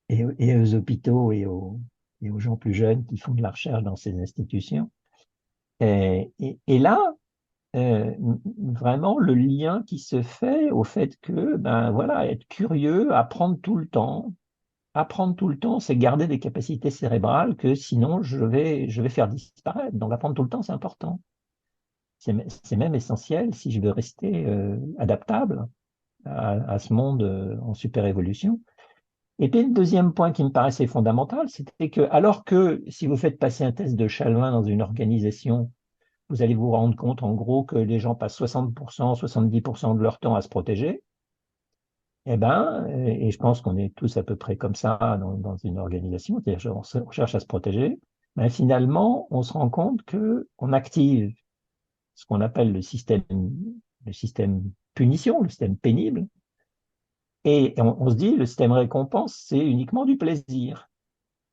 et aux hôpitaux et aux gens plus jeunes qui font de la recherche dans ces institutions. Et là, vraiment le lien qui se fait au fait que, ben voilà, être curieux, apprendre tout le temps, c'est garder des capacités cérébrales que sinon je vais faire disparaître. Donc apprendre tout le temps, c'est important. C'est même essentiel si je veux rester adaptable à ce monde en super évolution. Et puis le deuxième point qui me paraissait fondamental, c'était que alors que si vous faites passer un test de Chalain dans une organisation, vous allez vous rendre compte en gros que les gens passent 60%, 70% de leur temps à se protéger. Eh ben, et je pense qu'on est tous à peu près comme ça dans une organisation, c'est-à-dire on cherche à se protéger, mais finalement, on se rend compte que on active ce qu'on appelle le système punition, le système pénible, et on se dit le système récompense, c'est uniquement du plaisir.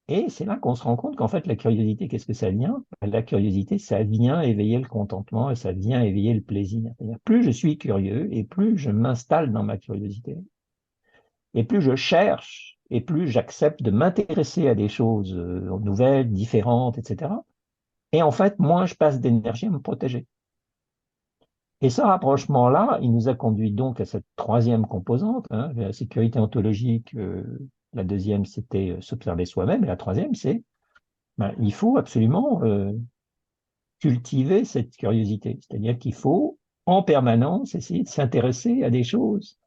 Et c'est là qu'on se rend compte qu'en fait, la curiosité, qu'est-ce que ça vient? La curiosité, ça vient éveiller le contentement et ça vient éveiller le plaisir. C'est-à-dire, plus je suis curieux et plus je m'installe dans ma curiosité, et plus je cherche et plus j'accepte de m'intéresser à des choses nouvelles, différentes, etc. Et en fait, moins je passe d'énergie à me protéger. Et ce rapprochement-là, il nous a conduit donc à cette troisième composante, hein, la sécurité ontologique. La deuxième, c'était s'observer soi-même. Et la troisième, c'est ben, il faut absolument cultiver cette curiosité. C'est-à-dire qu'il faut en permanence essayer de s'intéresser à des choses.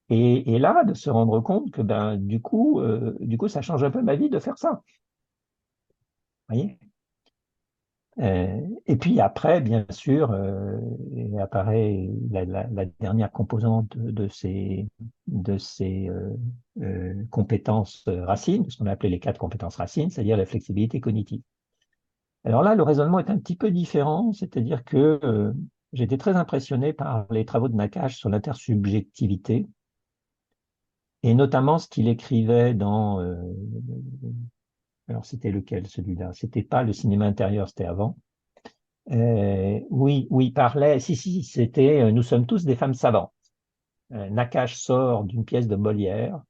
Et là, de se rendre compte que ben, du coup, ça change un peu ma vie de faire ça. Vous voyez. Et puis après, bien sûr, apparaît la dernière composante de ces compétences racines, ce qu'on a appelé les quatre compétences racines, c'est-à-dire la flexibilité cognitive. Alors là, le raisonnement est un petit peu différent, c'est-à-dire que j'ai été très impressionné par les travaux de Nakache sur l'intersubjectivité, et notamment ce qu'il écrivait dans... alors c'était lequel celui-là? C'était pas le cinéma intérieur, c'était avant. Oui, où il parlait... Si, c'était Nous sommes tous des femmes savantes. Nakache sort d'une pièce de Molière,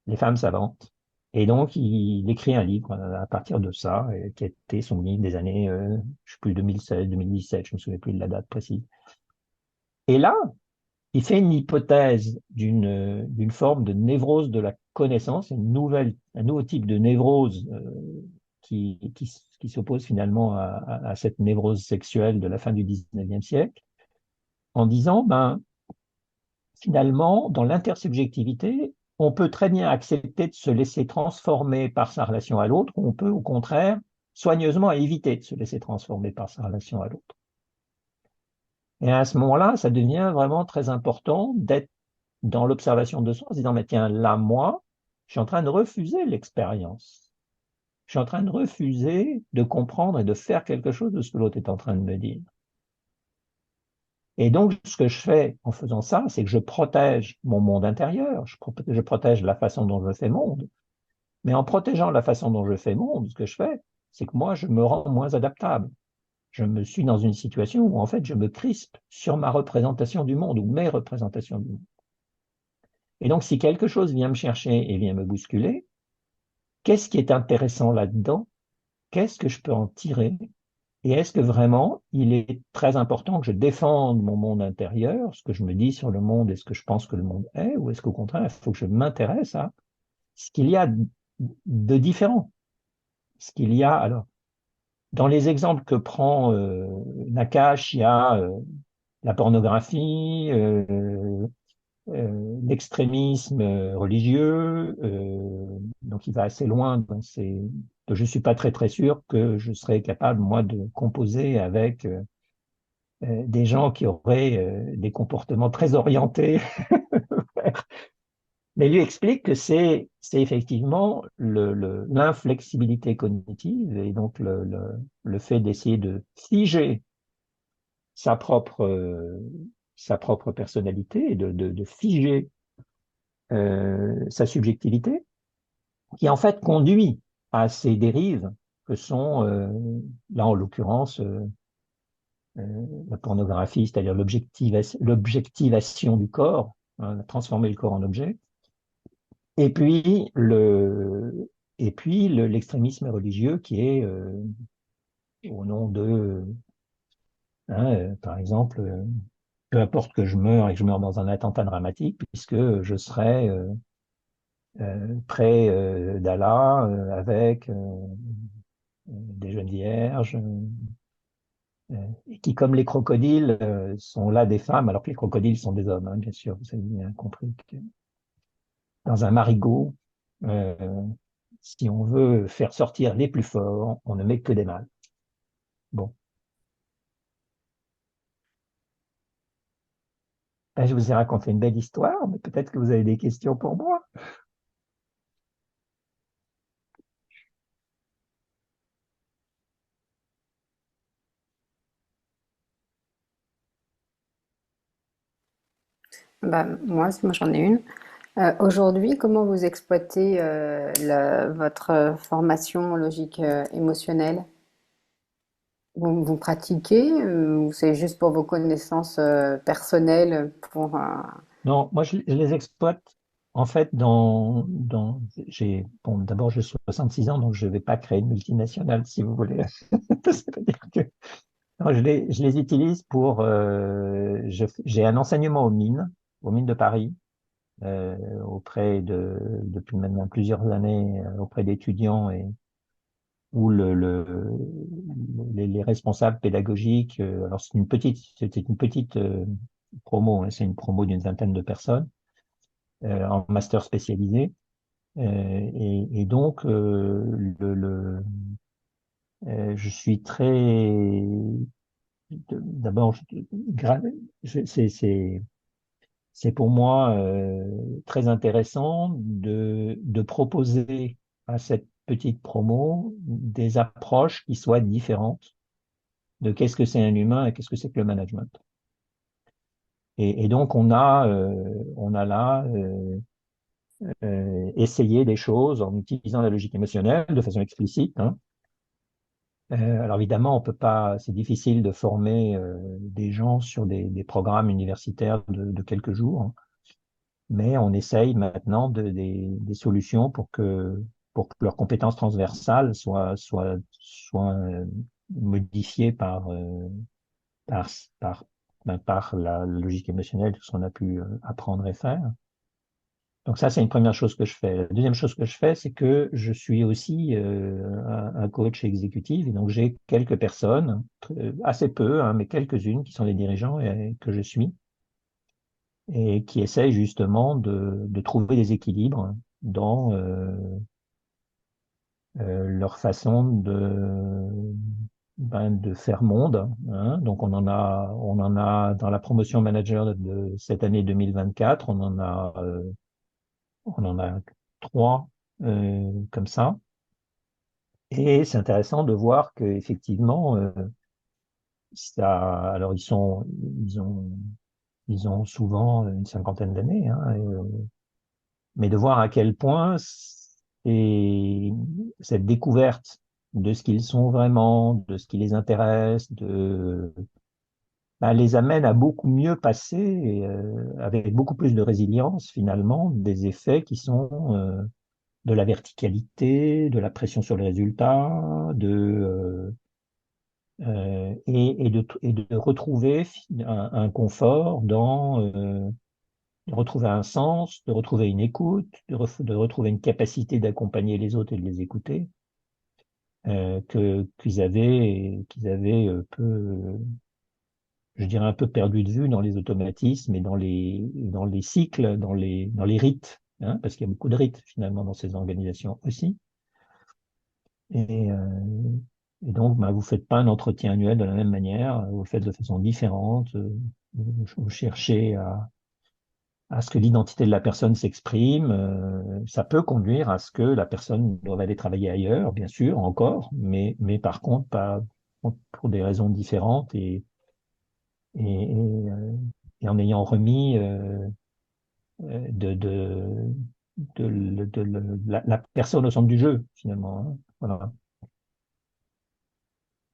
Les femmes savantes. Et donc, il écrit un livre à partir de ça, qui a été son livre des années, je sais plus, 2016, 2017, je me souviens plus de la date précise. Et là, il fait une hypothèse d'une forme de névrose de la connaissance, un nouveau type de névrose qui s'oppose finalement à cette névrose sexuelle de la fin du 19e siècle, en disant, ben, finalement, dans l'intersubjectivité, on peut très bien accepter de se laisser transformer par sa relation à l'autre, ou on peut au contraire soigneusement éviter de se laisser transformer par sa relation à l'autre. Et à ce moment-là, ça devient vraiment très important d'être dans l'observation de soi en se disant, mais tiens, là, moi, je suis en train de refuser l'expérience. Je suis en train de refuser de comprendre et de faire quelque chose de ce que l'autre est en train de me dire. Et donc, ce que je fais en faisant ça, c'est que je protège mon monde intérieur, je protège la façon dont je fais monde. Mais en protégeant la façon dont je fais monde, ce que je fais, c'est que moi, je me rends moins adaptable. Je me suis dans une situation où, en fait, je me crispe sur ma représentation du monde ou mes représentations du monde. Et donc, si quelque chose vient me chercher et vient me bousculer, qu'est-ce qui est intéressant là-dedans? Qu'est-ce que je peux en tirer? Et est-ce que vraiment, il est très important que je défende mon monde intérieur, ce que je me dis sur le monde et ce que je pense que le monde est, ou est-ce qu'au contraire, il faut que je m'intéresse à ce qu'il y a de différent? Ce qu'il y a, alors, dans les exemples que prend Nakache, il y a la pornographie, l'extrémisme religieux, donc il va assez loin dans ces... Je suis pas très très sûr que je serais capable, moi, de composer avec des gens qui auraient des comportements très orientés. Mais lui explique que c'est effectivement l'inflexibilité cognitive et donc le fait d'essayer de figer sa sa propre personnalité et de figer sa subjectivité, qui en fait conduit à ces dérives que sont, là en l'occurrence, la pornographie, c'est-à-dire l'objectivation du corps, hein, transformer le corps en objet, et puis l'extrémisme religieux qui est au nom de, hein, par exemple, peu importe que je meure et que je meure dans un attentat dramatique, puisque je serai près d'Allah avec des jeunes vierges, et qui, comme les crocodiles, sont là des femmes, alors que les crocodiles sont des hommes, hein, bien sûr, vous avez bien compris que dans un marigot, euh, si on veut faire sortir les plus forts, on ne met que des mâles. Bon, là, je vous ai raconté une belle histoire, mais peut-être que vous avez des questions pour moi. Bah, moi j'en ai une. Aujourd'hui, comment vous exploitez votre formation logique émotionnelle? Vous pratiquez ou c'est juste pour vos connaissances personnelles pour, Non, moi, je les exploite en fait bon, d'abord, j'ai 66 ans, donc je ne vais pas créer une multinationale, si vous voulez. C'est-à-dire que non, je les utilise pour, j'ai un enseignement aux mines de Paris, depuis maintenant plusieurs années, auprès d'étudiants et où les responsables pédagogiques, alors c'était une petite promo, hein, c'est une promo d'une vingtaine de personnes en master spécialisé. Et donc, je suis très, d'abord, c'est pour moi très intéressant de proposer à cette petite promo des approches qui soient différentes de qu'est-ce que c'est un humain et qu'est-ce que c'est que le management. Et donc, on a là essayé des choses en utilisant la logique émotionnelle de façon explicite, hein. Alors évidemment, on peut pas, c'est difficile de former des gens sur des programmes universitaires de quelques jours, hein. Mais on essaye maintenant des solutions pour que leurs compétences transversales soient modifiées par, par, par la logique émotionnelle, tout ce qu'on a pu apprendre et faire. Donc ça, c'est une première chose que je fais. La deuxième chose que je fais, c'est que je suis aussi un coach exécutif. Et donc j'ai quelques personnes, assez peu, hein, mais quelques-unes qui sont des dirigeants et que je suis, et qui essaie justement de trouver des équilibres dans leur façon de faire monde, hein. Donc on en a dans la promotion manager de cette année 2024, on en a trois comme ça. Et c'est intéressant de voir que effectivement, ça, alors ils ont souvent une cinquantaine d'années, hein, mais de voir à quel point cette découverte de ce qu'ils sont vraiment, de ce qui les intéresse, les amène à beaucoup mieux passer, avec beaucoup plus de résilience finalement, des effets qui sont de la verticalité, de la pression sur les résultats, et de retrouver un confort de retrouver un sens, de retrouver une écoute, de retrouver une capacité d'accompagner les autres et de les écouter, qu'ils avaient je dirais un peu perdu de vue dans les automatismes et dans les cycles, dans les rites, hein, parce qu'il y a beaucoup de rites finalement dans ces organisations aussi. Et, euh, et donc, vous faites pas un entretien annuel de la même manière, vous le faites de façon différente, vous cherchez à ce que l'identité de la personne s'exprime. Ça peut conduire à ce que la personne doive aller travailler ailleurs, bien sûr, encore, mais par contre, pas pour des raisons différentes et, et, euh, et en ayant remis de, de, la personne au centre du jeu, finalement, hein. Voilà.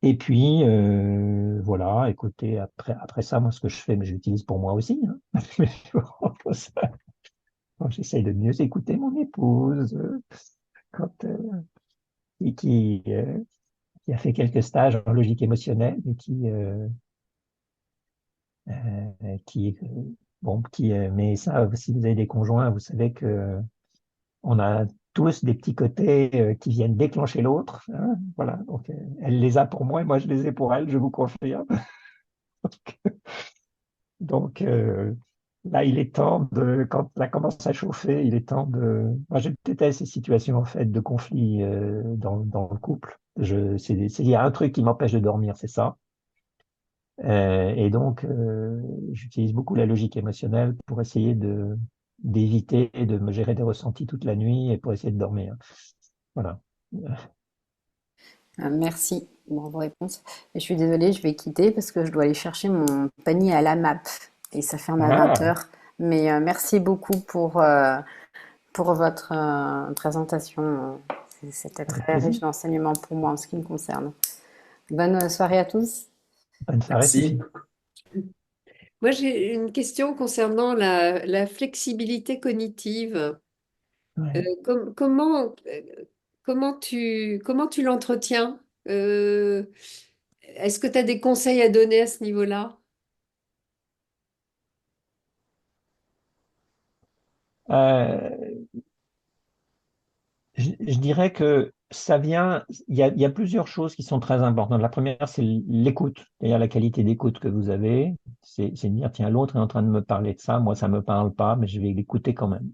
Et puis, voilà, écoutez, après ça, moi, ce que je fais, mais je l'utilise pour moi aussi, hein. Mais pour ça, j'essaye de mieux écouter mon épouse, quand, et qui a fait quelques stages en logique émotionnelle et mais ça, si vous avez des conjoints, vous savez que on a tous des petits côtés qui viennent déclencher l'autre, hein. Voilà, donc elle les a pour moi et moi je les ai pour elle, je vous confirme. Donc là, il est temps quand ça commence à chauffer, il est temps de. Moi, je déteste ces situations en fait de conflit dans le couple. Il y a un truc qui m'empêche de dormir, c'est ça. Et donc, j'utilise beaucoup la logique émotionnelle pour essayer d'éviter de me gérer des ressentis toute la nuit et pour essayer de dormir. Voilà. Merci pour vos réponses. Et je suis désolée, je vais quitter parce que je dois aller chercher mon panier à la map et ça ferme à 20 Ah, heures. Mais merci beaucoup pour votre présentation. C'était avec très plaisir. riche d'enseignements pour moi en ce qui me concerne. Bonne soirée à tous. Bonne soirée, Merci. Sophie. Moi, j'ai une question concernant la flexibilité cognitive. Ouais. Comment, comment tu l'entretiens? Est-ce que tu as des conseils à donner à ce niveau-là? Euh, je dirais que ça vient, il y a plusieurs choses qui sont très importantes. La première, c'est l'écoute, c'est-à-dire la qualité d'écoute que vous avez. C'est de dire, tiens, l'autre est en train de me parler de ça, moi, ça me parle pas, mais je vais l'écouter quand même.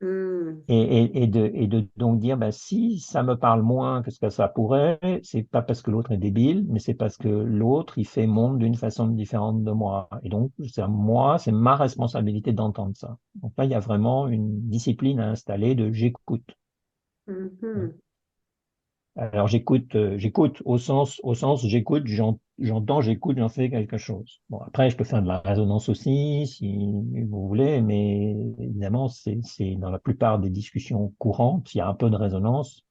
Hmm. Et de donc dire, ben, si ça me parle moins que ce que ça pourrait, c'est pas parce que l'autre est débile, mais c'est parce que l'autre, il fait monde d'une façon différente de moi. Et donc, c'est à moi, c'est ma responsabilité d'entendre ça. Donc là, il y a vraiment une discipline à installer de j'écoute. Mhm. Alors j'écoute au sens j'écoute, j'entends, j'écoute, j'en fais quelque chose. Bon, après, je peux faire de la résonance aussi, si vous voulez, mais évidemment, c'est dans la plupart des discussions courantes, il y a un peu de résonance,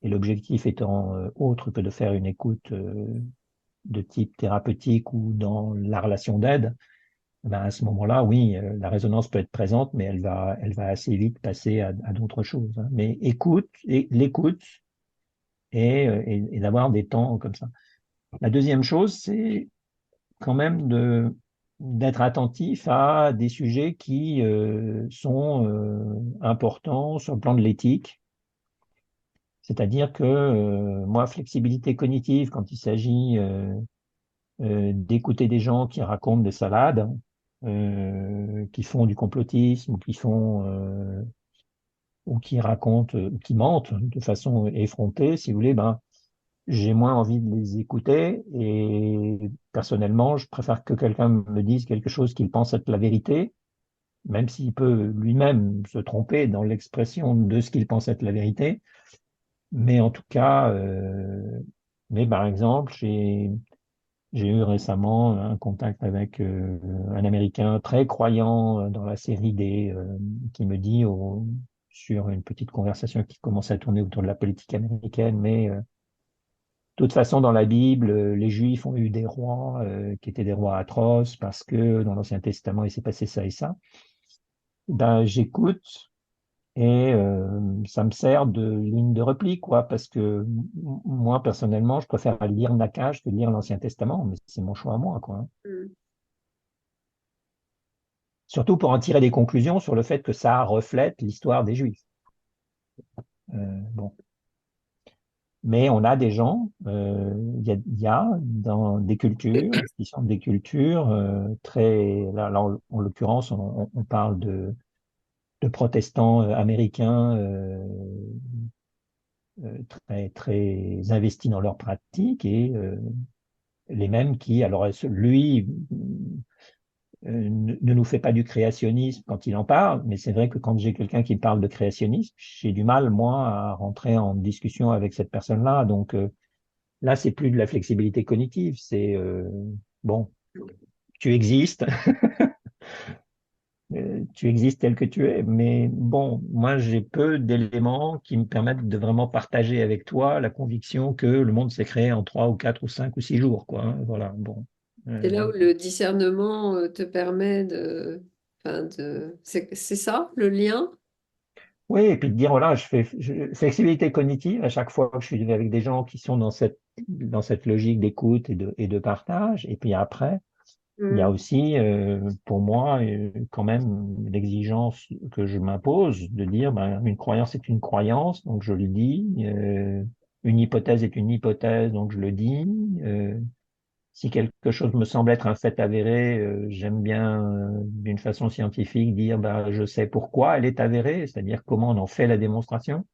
et l'objectif étant autre que de faire une écoute de type thérapeutique ou dans la relation d'aide. Ben, à ce moment-là, oui, la résonance peut être présente, mais elle va assez vite passer à d'autres choses, hein. Mais l'écoute et d'avoir des temps comme ça. La deuxième chose, c'est quand même d'être attentif à des sujets qui sont importants sur le plan de l'éthique. C'est-à-dire que moi, flexibilité cognitive, quand il s'agit d'écouter des gens qui racontent des salades, qui font du complotisme ou qui racontent, qui mentent de façon effrontée, si vous voulez, ben, j'ai moins envie de les écouter et personnellement, je préfère que quelqu'un me dise quelque chose qu'il pense être la vérité, même s'il peut lui-même se tromper dans l'expression de ce qu'il pense être la vérité. Mais en tout cas, mais par exemple, j'ai eu récemment un contact avec un Américain très croyant dans la série des qui me dit sur une petite conversation qui commence à tourner autour de la politique américaine, mais de toute façon, dans la Bible, les Juifs ont eu des rois qui étaient des rois atroces parce que dans l'Ancien Testament, il s'est passé ça et ça. Ben, j'écoute et ça me sert de ligne de repli, quoi, parce que moi, personnellement, je préfère lire Nakash que lire l'Ancien Testament, mais c'est mon choix à moi, quoi. Mm. Surtout pour en tirer des conclusions sur le fait que ça reflète l'histoire des Juifs. Bon. Mais on a des gens, il y a dans des cultures qui sont des cultures très, là, en l'occurrence, on parle de protestants américains très, très investis dans leur pratique et les mêmes qui, alors lui, ne nous fait pas du créationnisme quand il en parle, mais c'est vrai que quand j'ai quelqu'un qui parle de créationnisme, j'ai du mal, moi, à rentrer en discussion avec cette personne-là. Donc là, c'est plus de la flexibilité cognitive, c'est bon, tu existes, tu existes tel que tu es, mais bon, moi, j'ai peu d'éléments qui me permettent de vraiment partager avec toi la conviction que le monde s'est créé en 3 ou 4 ou 5 ou 6 jours, quoi, hein. Voilà, bon. C'est Euh, là où le discernement te permet enfin, c'est ça, le lien? Oui, et puis de dire, voilà, flexibilité cognitive, à chaque fois que je suis avec des gens qui sont dans cette logique d'écoute et de partage. Et puis après, il y a Mm. aussi, pour moi, quand même, l'exigence que je m'impose de dire, ben, une croyance est une croyance, donc je le dis. Une hypothèse est une hypothèse, donc je le dis. Si quelque chose me semble être un fait avéré, j'aime bien, d'une façon scientifique, dire bah, je sais pourquoi elle est avérée, c'est-à-dire comment on en fait la démonstration.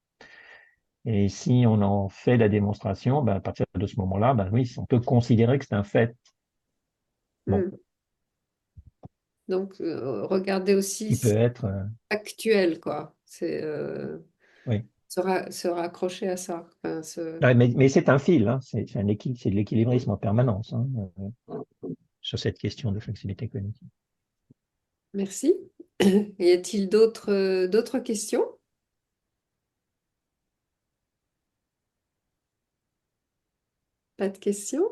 Et si on en fait la démonstration, bah, à partir de ce moment-là, bah, oui, on peut considérer que c'est un fait. Bon, Mm. Donc, regardez aussi qui peut être, actuel, quoi. C'est oui. se raccrocher à ça. Enfin, Ouais, mais c'est un fil, hein, c'est de l'équilibrisme en permanence, hein, sur cette question de flexibilité cognitive. Merci. Y a-t-il d'autres questions? Pas de questions?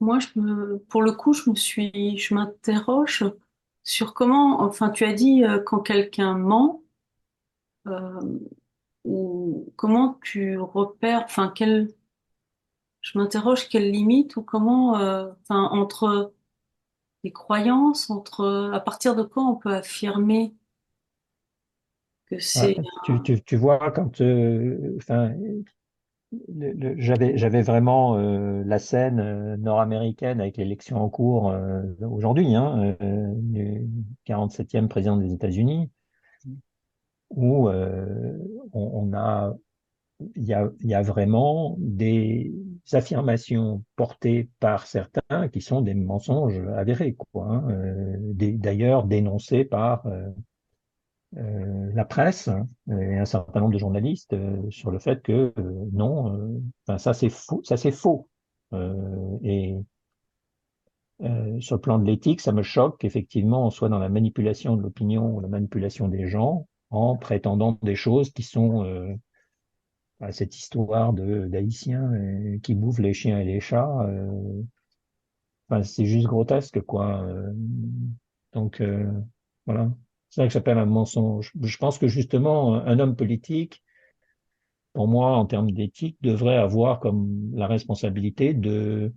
Moi, pour le coup, je m'interroge sur comment, enfin, tu as dit quand quelqu'un ment, euh, ou comment tu repères, enfin, je m'interroge quelle limite ou comment, enfin, entre les croyances, à partir de quand on peut affirmer que Ah, c'est, tu vois, quand enfin, j'avais vraiment la scène nord-américaine avec l'élection en cours aujourd'hui, hein, du 47e président des États-Unis, où il y a vraiment des affirmations portées par certains qui sont des mensonges avérés, quoi, hein, d'ailleurs dénoncés par la presse et un certain nombre de journalistes sur le fait que non, enfin, ça c'est faux. Et sur le plan de l'éthique, ça me choque qu'effectivement on soit dans la manipulation de l'opinion ou la manipulation des gens en prétendant des choses qui sont cette histoire de d'Haïtiens qui bouffent les chiens et les chats. Enfin, c'est juste grotesque, quoi. Donc voilà, c'est ça que j'appelle un mensonge. Je pense que justement, un homme politique, pour moi, en termes d'éthique, devrait avoir comme la responsabilité de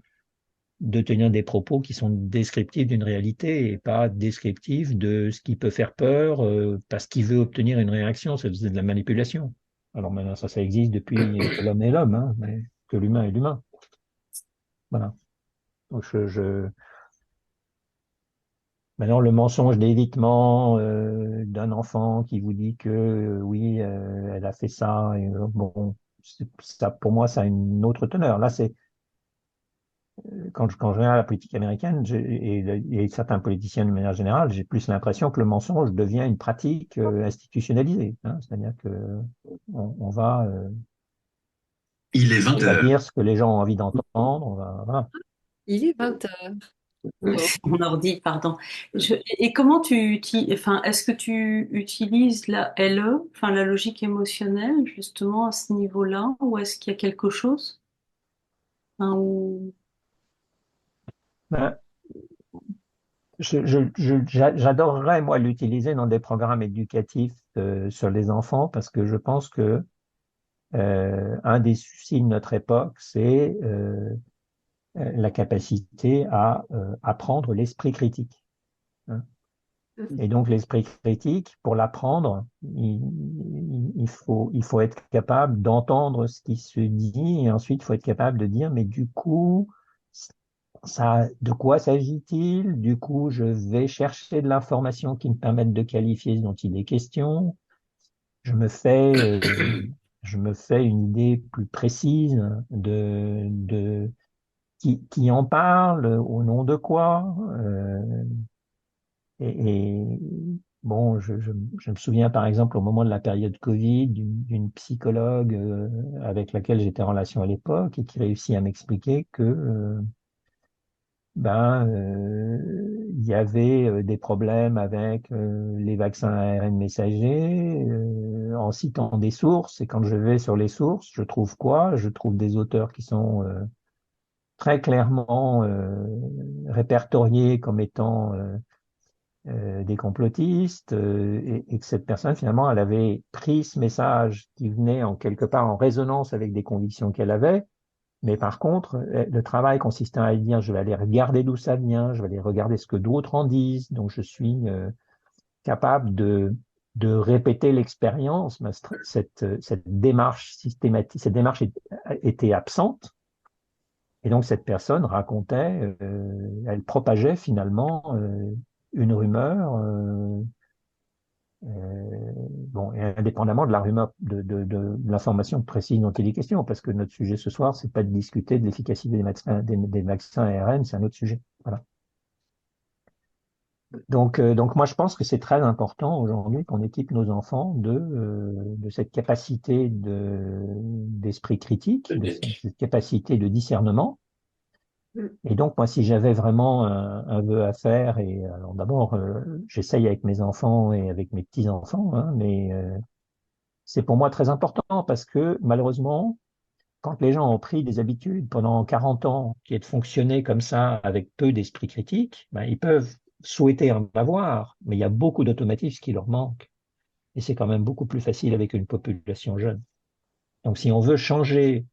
tenir des propos qui sont descriptifs d'une réalité et pas descriptifs de ce qui peut faire peur parce qu'il veut obtenir une réaction. C'est de la manipulation. Alors maintenant, ça existe depuis que l'homme est l'homme, hein, mais que l'humain est l'humain. Voilà. Donc maintenant, le mensonge d'évitement d'un enfant qui vous dit que oui, elle a fait ça, et, bon, ça, pour moi, ça a une autre teneur. Là, c'est quand je regarde la politique américaine et certains politiciens de manière générale, j'ai plus l'impression que le mensonge devient une pratique institutionnalisée, hein. C'est-à-dire que on va Il est on 20 va heures. dire ce que les gens ont envie d'entendre. Voilà. Il est 20 heures. Bon. C'est mon ordi, pardon. Et comment enfin, est-ce que tu utilises la LE, enfin la logique émotionnelle, justement à ce niveau-là, ou est-ce qu'il y a quelque chose? Enfin, Ben, j'adorerais, moi, l'utiliser dans des programmes éducatifs sur les enfants parce que je pense que un des soucis de notre époque, c'est la capacité à apprendre l'esprit critique, hein. Et donc, l'esprit critique, pour l'apprendre, il faut être capable d'entendre ce qui se dit et ensuite, il faut être capable de dire, mais du coup, ça, de quoi s'agit-il? Du coup, je vais chercher de l'information qui me permette de qualifier ce dont il est question. Je me fais, je me fais une idée plus précise de qui en parle, au nom de quoi. Et bon, je me souviens par exemple au moment de la période Covid d'une psychologue avec laquelle j'étais en relation à l'époque et qui réussit à m'expliquer que il y avait des problèmes avec les vaccins ARN messagers en citant des sources. Et quand je vais sur les sources, je trouve quoi? Je trouve des auteurs qui sont très clairement répertoriés comme étant des complotistes et que cette personne, finalement, elle avait pris ce message qui venait en quelque part en résonance avec des convictions qu'elle avait. Mais par contre, le travail consistait à dire, je vais aller regarder d'où ça vient, je vais aller regarder ce que d'autres en disent. Donc, je suis capable de répéter l'expérience. Mais cette démarche systématique, cette démarche était absente. Et donc, cette personne racontait, elle propageait finalement une rumeur. Bon, et indépendamment de la rumeur, de l'information précise dont il est question, parce que notre sujet ce soir, c'est pas de discuter de l'efficacité des vaccins ARN, c'est un autre sujet. Voilà. Donc moi, je pense que c'est très important aujourd'hui qu'on équipe nos enfants de cette capacité d'esprit critique, de cette capacité de discernement. Et donc, moi, si j'avais vraiment un vœu à faire, et alors d'abord, j'essaye avec mes enfants et avec mes petits-enfants, hein, mais c'est pour moi très important parce que malheureusement, quand les gens ont pris des habitudes pendant 40 ans qui est de fonctionner comme ça avec peu d'esprit critique, ben, ils peuvent souhaiter en avoir, mais il y a beaucoup d'automatismes qui leur manquent. Et c'est quand même beaucoup plus facile avec une population jeune. Donc si on veut changer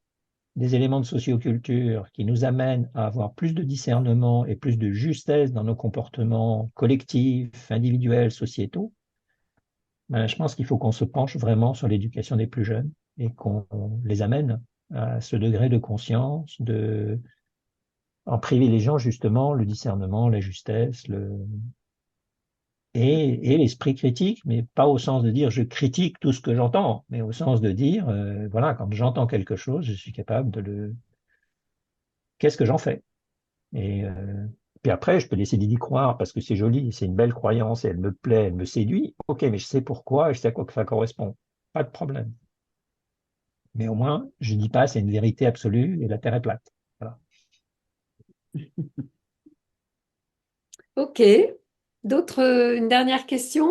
des éléments de socioculture qui nous amènent à avoir plus de discernement et plus de justesse dans nos comportements collectifs, individuels, sociétaux, ben, je pense qu'il faut qu'on se penche vraiment sur l'éducation des plus jeunes et qu'on les amène à ce degré de conscience, en privilégiant justement le discernement, la justesse, et l'esprit critique, mais pas au sens de dire je critique tout ce que j'entends, mais au sens de dire, voilà, quand j'entends quelque chose, je suis capable qu'est-ce que j'en fais? Et puis après, je peux décider d'y croire parce que c'est joli, c'est une belle croyance et elle me plaît, elle me séduit. Ok, mais je sais pourquoi et je sais à quoi que ça correspond. Pas de problème. Mais au moins, je dis pas c'est une vérité absolue et la Terre est plate. Voilà. Ok. Une dernière question?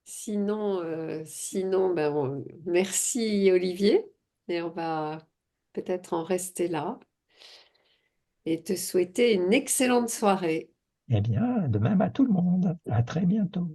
Sinon, merci Olivier. Et on va peut-être en rester là et te souhaiter une excellente soirée. Eh bien, de même à tout le monde. À très bientôt.